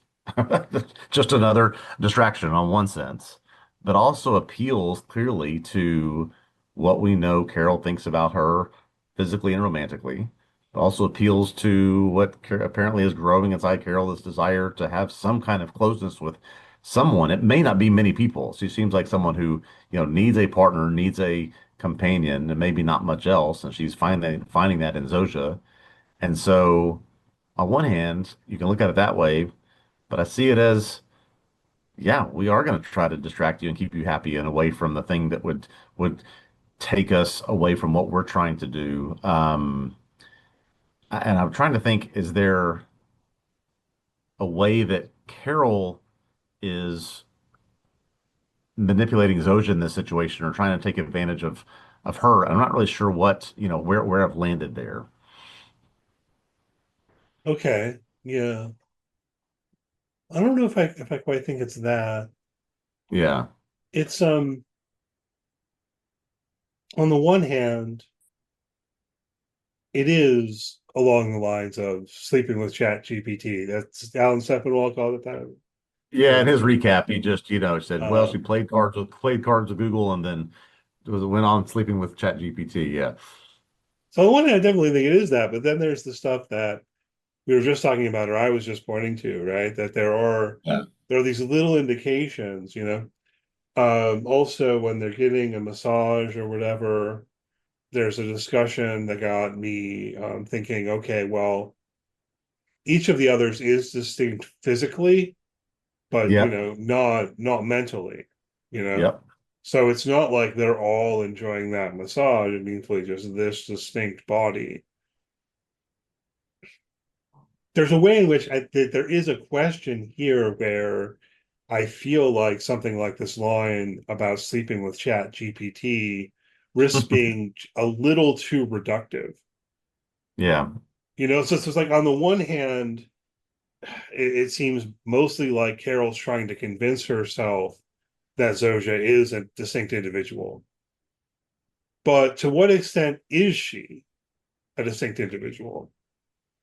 [SPEAKER 3] just another distraction on one sense, but also appeals clearly to what we know Carol thinks about her physically and romantically. It also appeals to what apparently is growing inside Carol, this desire to have some kind of closeness with someone. It may not be many people. She seems like someone who, needs a partner, needs a companion, and maybe not much else. And she's finding that in Zoja. And so on one hand, you can look at it that way, but I see it as, yeah, we are going to try to distract you and keep you happy and away from the thing that would take us away from what we're trying to do. And I'm trying to think, is there a way that Carol is manipulating Zoja in this situation or trying to take advantage of her? I'm not really sure what, where I've landed there.
[SPEAKER 2] Okay, yeah. I don't know if I quite think it's that.
[SPEAKER 3] Yeah.
[SPEAKER 2] It's on the one hand, it is along the lines of sleeping with Chat GPT. That's Alan Sepinwall called it that.
[SPEAKER 3] Yeah, in
[SPEAKER 2] Yeah.
[SPEAKER 3] his recap, he just, said, well, she
[SPEAKER 2] Um,
[SPEAKER 3] played cards with Google and then went on sleeping with ChatGPT. Yeah.
[SPEAKER 2] so on the one hand, I definitely think it is that, but then there's the stuff that we were just talking about, or I was just pointing to, right? That
[SPEAKER 3] Yeah.
[SPEAKER 2] there are these little indications, Also, when they're getting a massage or whatever, there's a discussion that got me thinking, okay, well, each of the others is distinct physically, but
[SPEAKER 3] Yep.
[SPEAKER 2] not mentally, you know.
[SPEAKER 3] Yep.
[SPEAKER 2] So it's not like they're all enjoying that massage. It means like just this distinct body. There's a way in which there is a question here where I feel like something like this line about sleeping with Chat GPT risks being a little too reductive.
[SPEAKER 3] Yeah.
[SPEAKER 2] So it's like on the one hand, it seems mostly like Carol's trying to convince herself that Zoja is a distinct individual. But to what extent is she a distinct individual,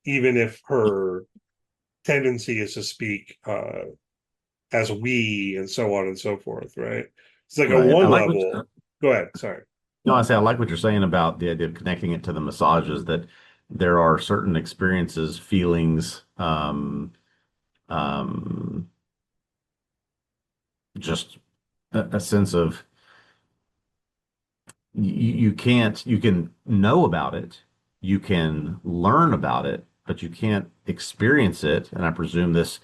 [SPEAKER 2] even if her tendency is to speak as we and so on and so forth, right? It's like a
[SPEAKER 3] Right. I
[SPEAKER 2] one
[SPEAKER 3] like what
[SPEAKER 2] level. Go ahead. Sorry.
[SPEAKER 3] no, I say I like what you're saying about the idea of connecting it to the massages, that there are certain experiences, feelings, um, just a sense of you can know about it, you can learn about it, but you can't experience it. And I presume this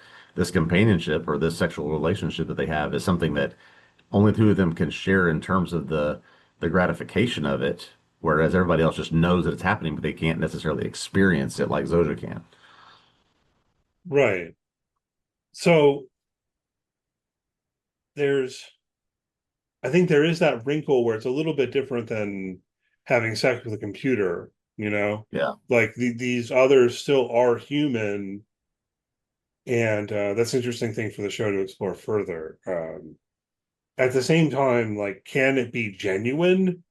[SPEAKER 3] companionship or this sexual relationship that they have is something that only two of them can share in terms of the gratification of it, whereas everybody else just knows that it's happening, but they can't necessarily experience it like Zoja can.
[SPEAKER 2] Right. So there's, I think there is that wrinkle where it's a little bit different than having sex with a computer, you know?
[SPEAKER 3] Yeah.
[SPEAKER 2] Like these others still are human, and that's an interesting thing for the show to explore further. At the same time, like, can it be genuine?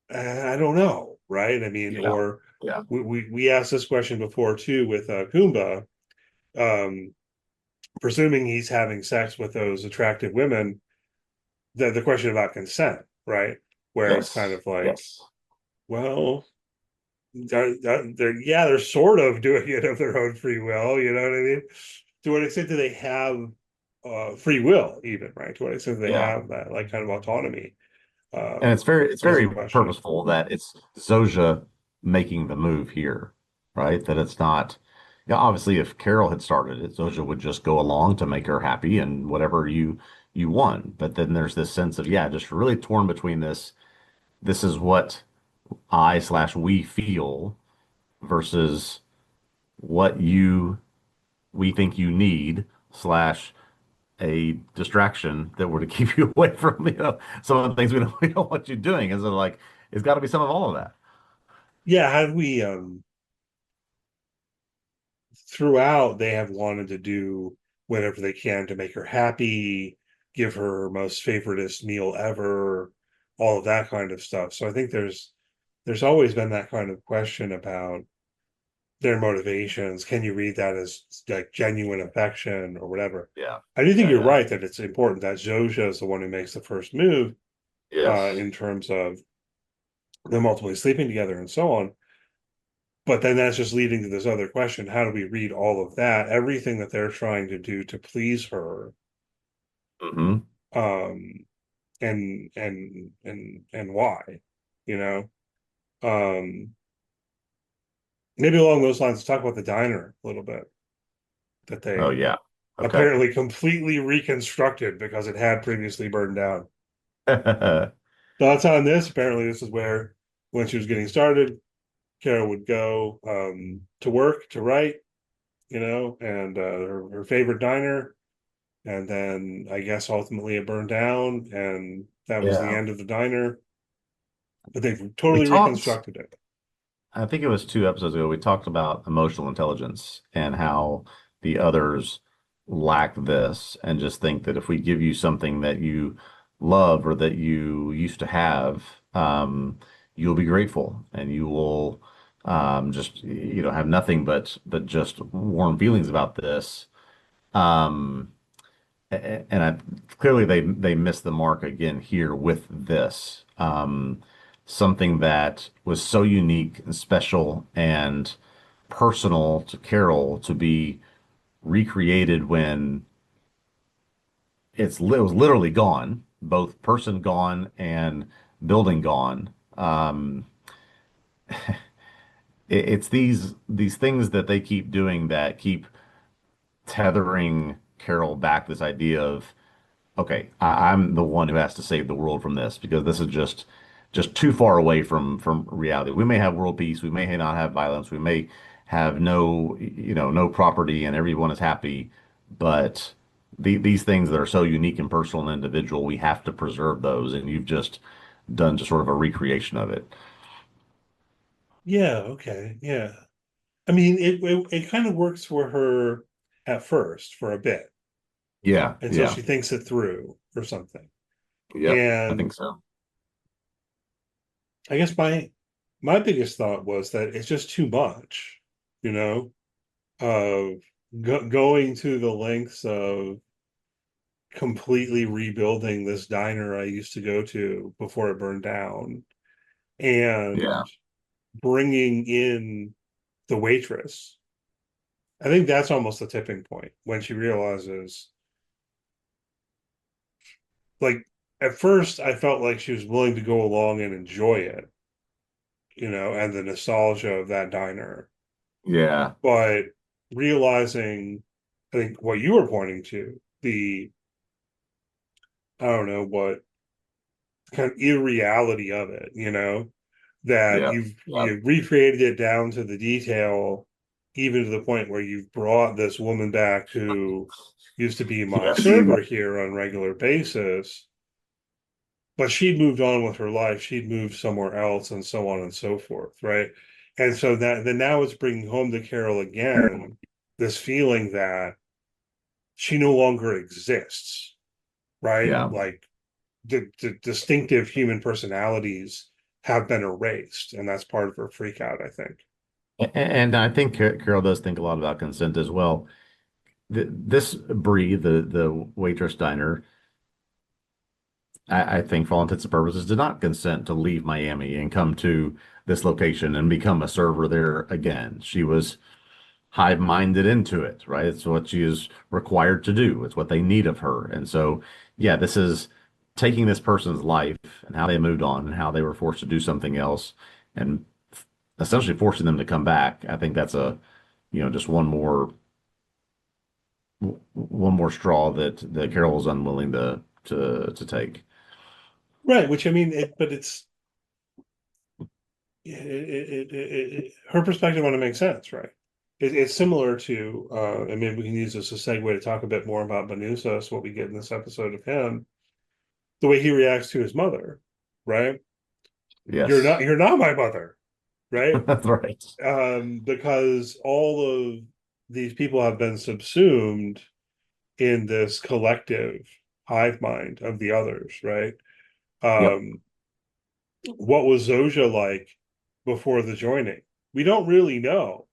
[SPEAKER 2] I don't know, right? I mean,
[SPEAKER 3] Yeah.
[SPEAKER 2] or
[SPEAKER 3] Yeah.
[SPEAKER 2] we asked this question before too with Kumba, um, presuming he's having sex with those attractive women. The question about consent, right? Where it's kind
[SPEAKER 3] Yes.
[SPEAKER 2] of like,
[SPEAKER 3] Yes.
[SPEAKER 2] well, they're sort of doing it of their own free will. You know what I mean? To what extent do they have free will, even, right? To what extent do they
[SPEAKER 3] Yeah.
[SPEAKER 2] have that like kind of autonomy?
[SPEAKER 3] And
[SPEAKER 2] Um,
[SPEAKER 3] it's
[SPEAKER 2] is a
[SPEAKER 3] very
[SPEAKER 2] question.
[SPEAKER 3] purposeful that it's Zoja making the move here, right? That it's not, yeah, obviously if Carol had started it, Zoja would just go along to make her happy and whatever you want. But then there's this sense of, yeah, just really torn between this. This is what I/we feel versus what we think you need slash a distraction that were to keep you away from, some of the things we don't want you doing. And so like it's got to be some of all of that.
[SPEAKER 2] Yeah, have we throughout they have wanted to do whatever they can to make her happy, give her her most favoritist meal ever, all of that kind of stuff. So I think there's always been that kind of question about their motivations. Can you read that as like genuine affection or whatever?
[SPEAKER 3] Yeah.
[SPEAKER 2] I do think
[SPEAKER 3] Yeah.
[SPEAKER 2] you're
[SPEAKER 3] Yeah.
[SPEAKER 2] right that it's important that Zsuzsa is the one who makes the first move
[SPEAKER 3] Yes.
[SPEAKER 2] in terms of them ultimately sleeping together and so on. But then that's just leading to this other question: how do we read all of that, everything that they're trying to do to please her,
[SPEAKER 3] Hmm.
[SPEAKER 2] um, and why, you know? Um, Maybe along those lines, talk about the diner a little bit that
[SPEAKER 3] Oh
[SPEAKER 2] they
[SPEAKER 3] yeah. Okay.
[SPEAKER 2] apparently completely reconstructed because it had previously burned down. Thoughts on this? Apparently, this is where, when she was getting started, Carol would go to work to write, and her favorite diner. And then I guess ultimately it burned down, and that was the
[SPEAKER 3] Yeah.
[SPEAKER 2] end of the diner. But they've
[SPEAKER 3] We
[SPEAKER 2] totally
[SPEAKER 3] talked,
[SPEAKER 2] reconstructed it.
[SPEAKER 3] I think it was 2 episodes ago, we talked about emotional intelligence and how the others lack this and just think that if we give you something that you love or that you used to have, you'll be grateful and you will just have nothing but just warm feelings about this. Um, and clearly they missed the mark again here with this. Something that was so unique and special and personal to Carol to be recreated when it was literally gone, both person gone and building gone. It's these things that they keep doing that keep tethering Carol back this idea of okay, I'm the one who has to save the world from this because this is just too far away from reality. We may have world peace, we may not have violence, we may have no property and everyone is happy, but these things that are so unique and personal and individual, we have to preserve those, and you've just done just sort of a recreation of it.
[SPEAKER 2] Yeah, okay, yeah. I mean, it kind of works for her at first for a bit
[SPEAKER 3] Yeah,
[SPEAKER 2] until
[SPEAKER 3] yeah,
[SPEAKER 2] she thinks it through or something.
[SPEAKER 3] yep, I think
[SPEAKER 2] And
[SPEAKER 3] so.
[SPEAKER 2] I guess my biggest thought was that it's just too much, you know, of going to the lengths of completely rebuilding this diner I used to go to before it burned down,
[SPEAKER 3] Yeah,
[SPEAKER 2] and bringing in the waitress. I think that's almost the tipping point when she realizes, like, at first I felt like she was willing to go along and enjoy it, and the nostalgia of that diner.
[SPEAKER 3] yeah,
[SPEAKER 2] But realizing, I think what you were pointing to, the, I don't know, what kind of irreality of it, that
[SPEAKER 3] yeah,
[SPEAKER 2] you've
[SPEAKER 3] yeah,
[SPEAKER 2] recreated it down to the detail, even to the point where you've brought this woman back who used to be my
[SPEAKER 3] Yes.
[SPEAKER 2] server here on a regular basis, but she'd moved on with her life, she'd moved somewhere else, and so on and so forth, right? And so that then now it's bringing home to Carol again this feeling that she no longer exists, right?
[SPEAKER 3] Yeah.
[SPEAKER 2] Like the distinctive human personalities have been erased, and that's part of her freak out, I think.
[SPEAKER 3] And I think Carol does think a lot about consent as well. This Bree, the waitress diner, I think for all intents and purposes did not consent to leave Miami and come to this location and become a server there again. She was hive-minded into it, right? It's what she is required to do. It's what they need of her. And so, yeah, this is taking this person's life and how they moved on and how they were forced to do something else and essentially forcing them to come back. I think that's just one more straw that Carol was unwilling to take.
[SPEAKER 2] Right, which I mean, but her perspective on it makes sense, right? It's similar to, and maybe we can use this as a segue to talk a bit more about Benusas, what we get in this episode of him, the way he reacts to his mother, right?
[SPEAKER 3] Yes.
[SPEAKER 2] You're not my mother, right?
[SPEAKER 3] That's right.
[SPEAKER 2] Because all of these people have been subsumed in this collective hive mind of the others, right?
[SPEAKER 3] Yep.
[SPEAKER 2] What was Zoja like before the joining? We don't really know,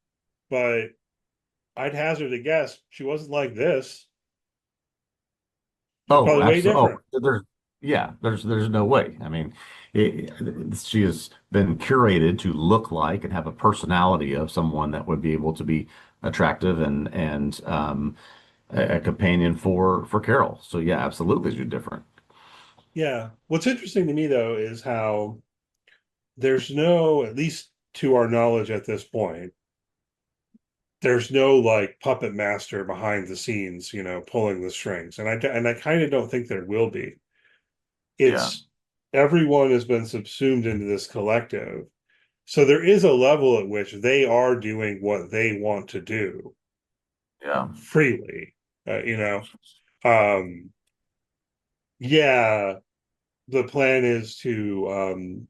[SPEAKER 2] but I'd hazard a guess she wasn't like this. She's
[SPEAKER 3] Oh,
[SPEAKER 2] probably way
[SPEAKER 3] absolutely.
[SPEAKER 2] different.
[SPEAKER 3] There's no way. I mean, she has been curated to look like and have a personality of someone that would be able to be attractive and a companion for Carol. So yeah, absolutely, she's different.
[SPEAKER 2] Yeah. What's interesting to me though is how there's no, at least to our knowledge at this point, there's no like puppet master behind the scenes, pulling the strings. And I kind of don't think there will be.
[SPEAKER 3] Yeah,
[SPEAKER 2] It's everyone has been subsumed into this collective. So there is a level at which they are doing what they want to do
[SPEAKER 3] yeah,
[SPEAKER 2] freely. Um, yeah, the plan is to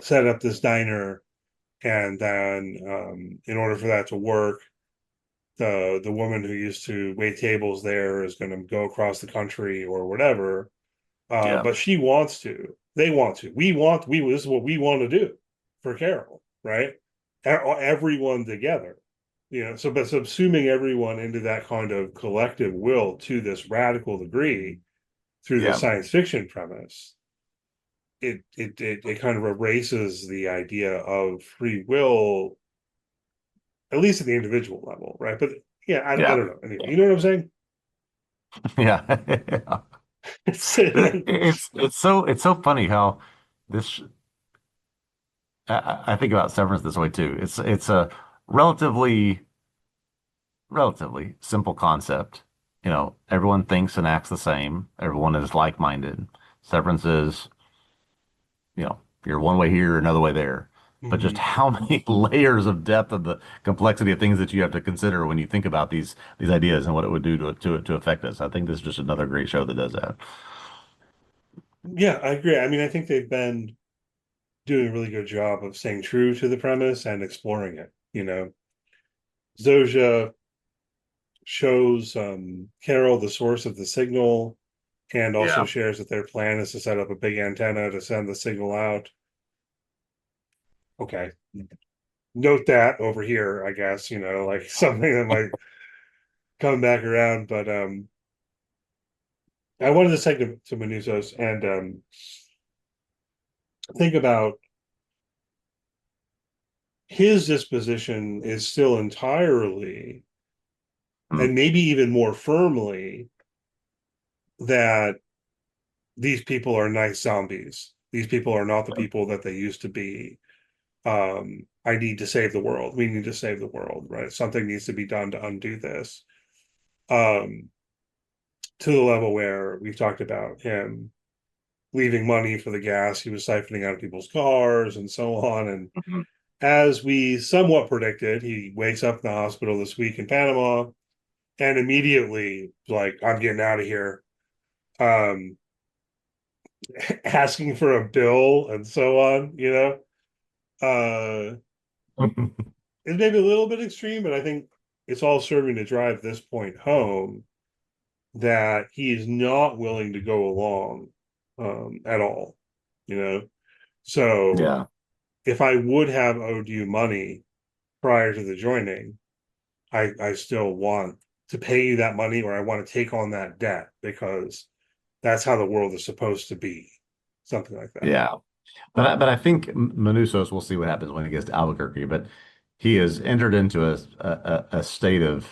[SPEAKER 2] set up this diner, and then in order for that to work, the woman who used to wait tables there is going to go across the country or whatever.
[SPEAKER 3] yeah,
[SPEAKER 2] But she wants to. They want to. We. This is what we want to do for Carol, right? Everyone together, So, but subsuming everyone into that kind of collective will to this radical degree through the
[SPEAKER 3] yeah,
[SPEAKER 2] science fiction premise, it kind of erases the idea of free will, at least at the individual level, right? But yeah, I
[SPEAKER 3] yeah,
[SPEAKER 2] don't know. Anyway, you know what I'm saying?
[SPEAKER 3] yeah.
[SPEAKER 2] It's
[SPEAKER 3] It's so funny how this I think about Severance this way too. It's a relatively relatively simple concept. Everyone thinks and acts the same. Everyone is like-minded. Severance is, you're one way here, another way there. But just
[SPEAKER 2] Mhm.
[SPEAKER 3] how many layers of depth of the complexity of things that you have to consider when you think about these ideas and what it would do to affect us. I think this is just another great show that does that.
[SPEAKER 2] Yeah, I agree. I mean, I think they've been doing a really good job of staying true to the premise and exploring it. Zoja shows Carol the source of the signal and also
[SPEAKER 3] Yeah.
[SPEAKER 2] shares that their plan is to set up a big antenna to send the signal out. Okay. Note that over here, I guess, like something that might come back around. But I wanted to take to Manuzos and think about his disposition is still entirely
[SPEAKER 3] Mm.
[SPEAKER 2] and maybe even more firmly that these people are nice zombies. These people are not the people that they used to be. I need to save the world. We need to save the world, right? Something needs to be done to undo this. Um, to the level where we've talked about him leaving money for the gas he was siphoning out of people's cars and so on. And
[SPEAKER 3] Mhm.
[SPEAKER 2] as we somewhat predicted, he wakes up in the hospital this week in Panama and immediately like, I'm getting out of here. Um, Asking for a bill and so on, Uh, it's maybe a little bit extreme, but I think it's all serving to drive this point home that he is not willing to go along at all, you know. So
[SPEAKER 3] Yeah.
[SPEAKER 2] if I would have owed you money prior to the joining, I still want to pay you that money, or I want to take on that debt because that's how the world is supposed to be. Something like that.
[SPEAKER 3] Yeah. But I think Manusos, we'll see what happens when he gets to Albuquerque, but he has entered into a state of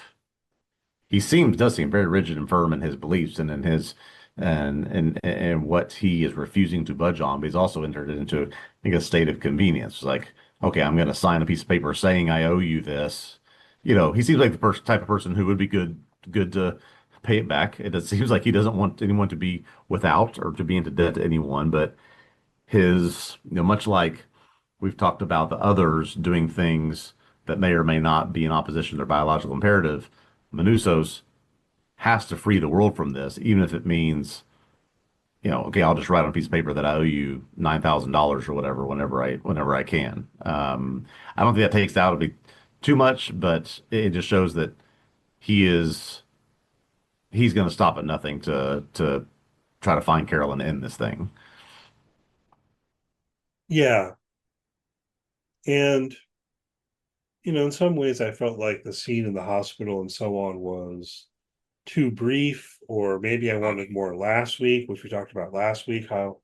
[SPEAKER 3] does seem very rigid and firm in his beliefs and in his and what he is refusing to budge on, but he's also entered into, I think, a state of convenience. Like, okay, I'm gonna sign a piece of paper saying I owe you this. He seems like the type of person who would be good to pay it back. It seems like he doesn't want anyone to be without or to be into debt to anyone, but much like we've talked about the others doing things that may or may not be in opposition to their biological imperative, Manusos has to free the world from this, even if it means, okay, I'll just write on a piece of paper that I owe you $9,000 or whatever whenever I can. I don't think that takes out of it too much, but it just shows that he's going to stop at nothing to try to find Carol and end this thing.
[SPEAKER 2] Yeah. And, in some ways, I felt like the scene in the hospital and so on was too brief, or maybe I wanted more last week, which we talked about last week, how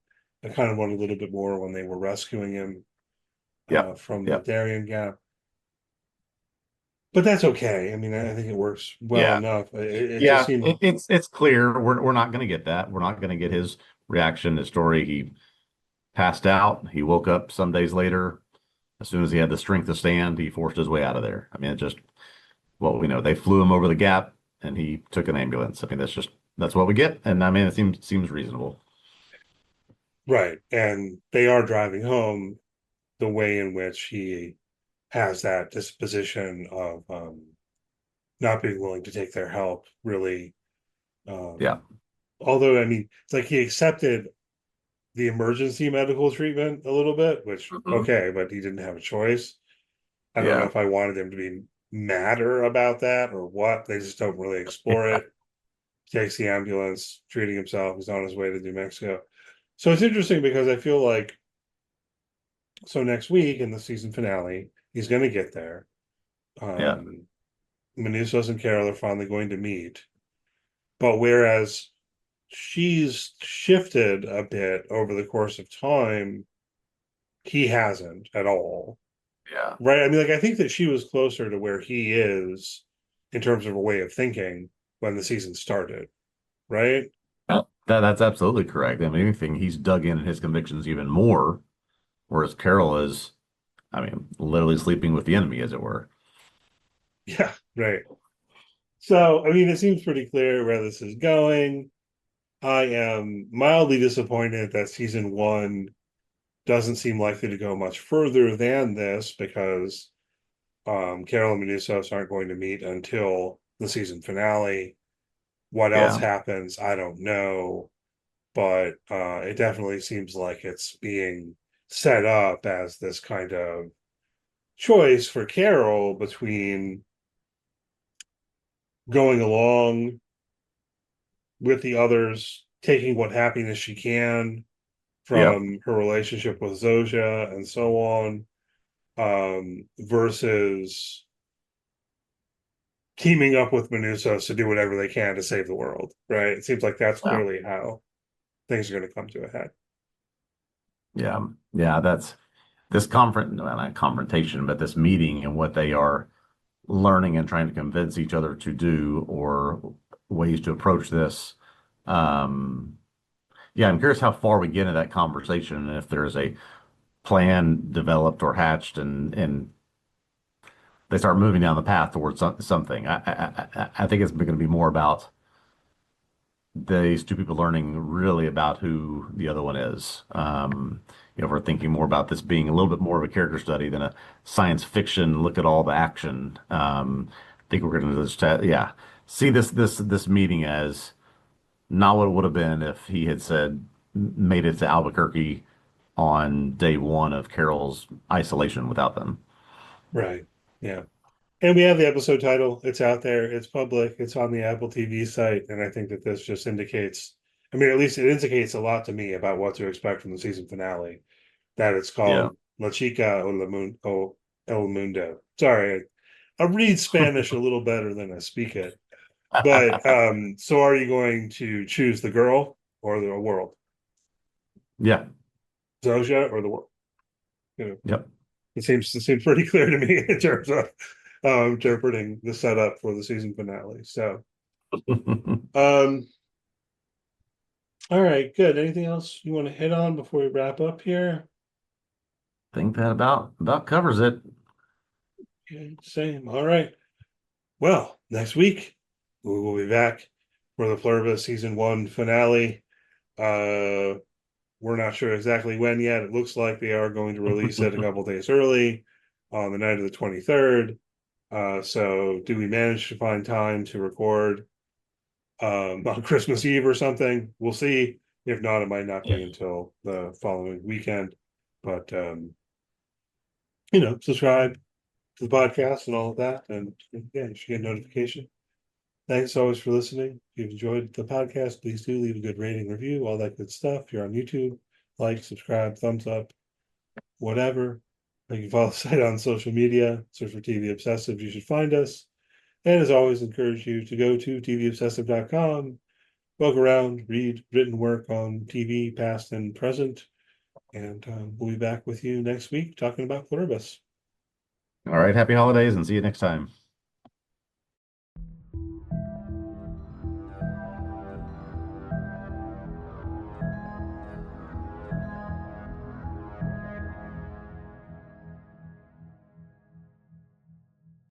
[SPEAKER 2] I kind of wanted a little bit more when they were rescuing him
[SPEAKER 3] Yep.
[SPEAKER 2] from the
[SPEAKER 3] Yep.
[SPEAKER 2] Darien Gap. But that's okay. I mean, I think it works well
[SPEAKER 3] Yeah.
[SPEAKER 2] enough. It just
[SPEAKER 3] Yeah.
[SPEAKER 2] seemed,
[SPEAKER 3] It's clear we're not going to get that. We're not going to get his reaction, his story. He passed out. He woke up some days later. As soon as he had the strength to stand, he forced his way out of there. I mean, it just, well, we know they flew him over the gap and he took an ambulance. I mean, that's what we get. And I mean, it seems reasonable.
[SPEAKER 2] right. And they are driving home the way in which he has that disposition of not being willing to take their help, really.
[SPEAKER 3] Yeah.
[SPEAKER 2] Although, I mean, it's like he accepted the emergency medical treatment a little bit, which,
[SPEAKER 3] Mhm.
[SPEAKER 2] okay, but he didn't have a choice. I don't know
[SPEAKER 3] Yeah.
[SPEAKER 2] if I wanted him to be madder about that or what. They just don't really explore it. Takes the ambulance, treating himself. He's on his way to New Mexico. So it's interesting because I feel like, so next week in the season finale, he's going to get there.
[SPEAKER 3] Yeah.
[SPEAKER 2] Um, Manusos and Carol are finally going to meet. But whereas she's shifted a bit over the course of time, he hasn't at all.
[SPEAKER 3] Yeah.
[SPEAKER 2] Right. I mean, like, I think that she was closer to where he is in terms of a way of thinking when the season started. Right.
[SPEAKER 3] Yeah. That's absolutely correct. I mean, anything, he's dug in his convictions even more, whereas Carol is, I mean, literally sleeping with the enemy, as it were.
[SPEAKER 2] Yeah. Right. So, I mean, it seems pretty clear where this is going. I am mildly disappointed that season one doesn't seem likely to go much further than this because Carol and Manusos aren't going to meet until the season finale. What else
[SPEAKER 3] Yeah.
[SPEAKER 2] happens, I don't know, but it definitely seems like it's being set up as this kind of choice for Carol between going along with the others, taking what happiness she can
[SPEAKER 3] Yep.
[SPEAKER 2] from her relationship with Zoja and so on, versus teaming up with Manusos to do whatever they can to save the world, right? It seems like that's
[SPEAKER 3] Yeah.
[SPEAKER 2] clearly how things are going to come to a head.
[SPEAKER 3] Yeah. Yeah. That's this well, not confrontation, but this meeting and what they are learning and trying to convince each other to do or ways to approach this. Um, yeah, I'm curious how far we get into that conversation and if there's a plan developed or hatched and they start moving down the path towards something. I think it's going to be more about these two people learning really about who the other one is. we're thinking more about this being a little bit more of a character study than a science fiction look at all the action. I think we're going to just, see this meeting as not what it would have been if he had said made it to Albuquerque on day one of Carol's isolation without them.
[SPEAKER 2] Right. Yeah. And we have the episode title. It's out there. It's public. It's on the Apple TV site. And I think that this just indicates, I mean, at least it indicates a lot to me about what to expect from the season finale. That it's
[SPEAKER 3] Yeah.
[SPEAKER 2] called La Chica o El Mundo. Sorry, I read Spanish a little better than I speak it. But so are you going to choose the girl or the world?
[SPEAKER 3] Yeah.
[SPEAKER 2] Zoja or the world?
[SPEAKER 3] Yep.
[SPEAKER 2] It seems pretty clear to me in terms of interpreting the setup for the season finale. So, um, all right, good. Anything else you want to hit on before we wrap up here?
[SPEAKER 3] Think that about covers it.
[SPEAKER 2] Okay, same. All right. Well, next week we will be back for the Pluribus season 1 finale. We're not sure exactly when yet. It looks like they are going to release it a couple days early on the night of the 23rd. So do we manage to find time to record on Christmas Eve or something? We'll see. If not, it might not be until the following weekend. But subscribe to the podcast and all of that, and yeah, you should get a notification. Thanks always for listening. If you've enjoyed the podcast, please do leave a good rating, review, all that good stuff. If you're on YouTube, like, subscribe, thumbs up, whatever. You can follow the site on social media. Search for TV Obsessive. You should find us. And as always, encourage you to go to TVObsessive.com, walk around, read written work on TV, past and present. And we'll be back with you next week talking about Pluribus.
[SPEAKER 3] All right. Happy holidays and see you next time.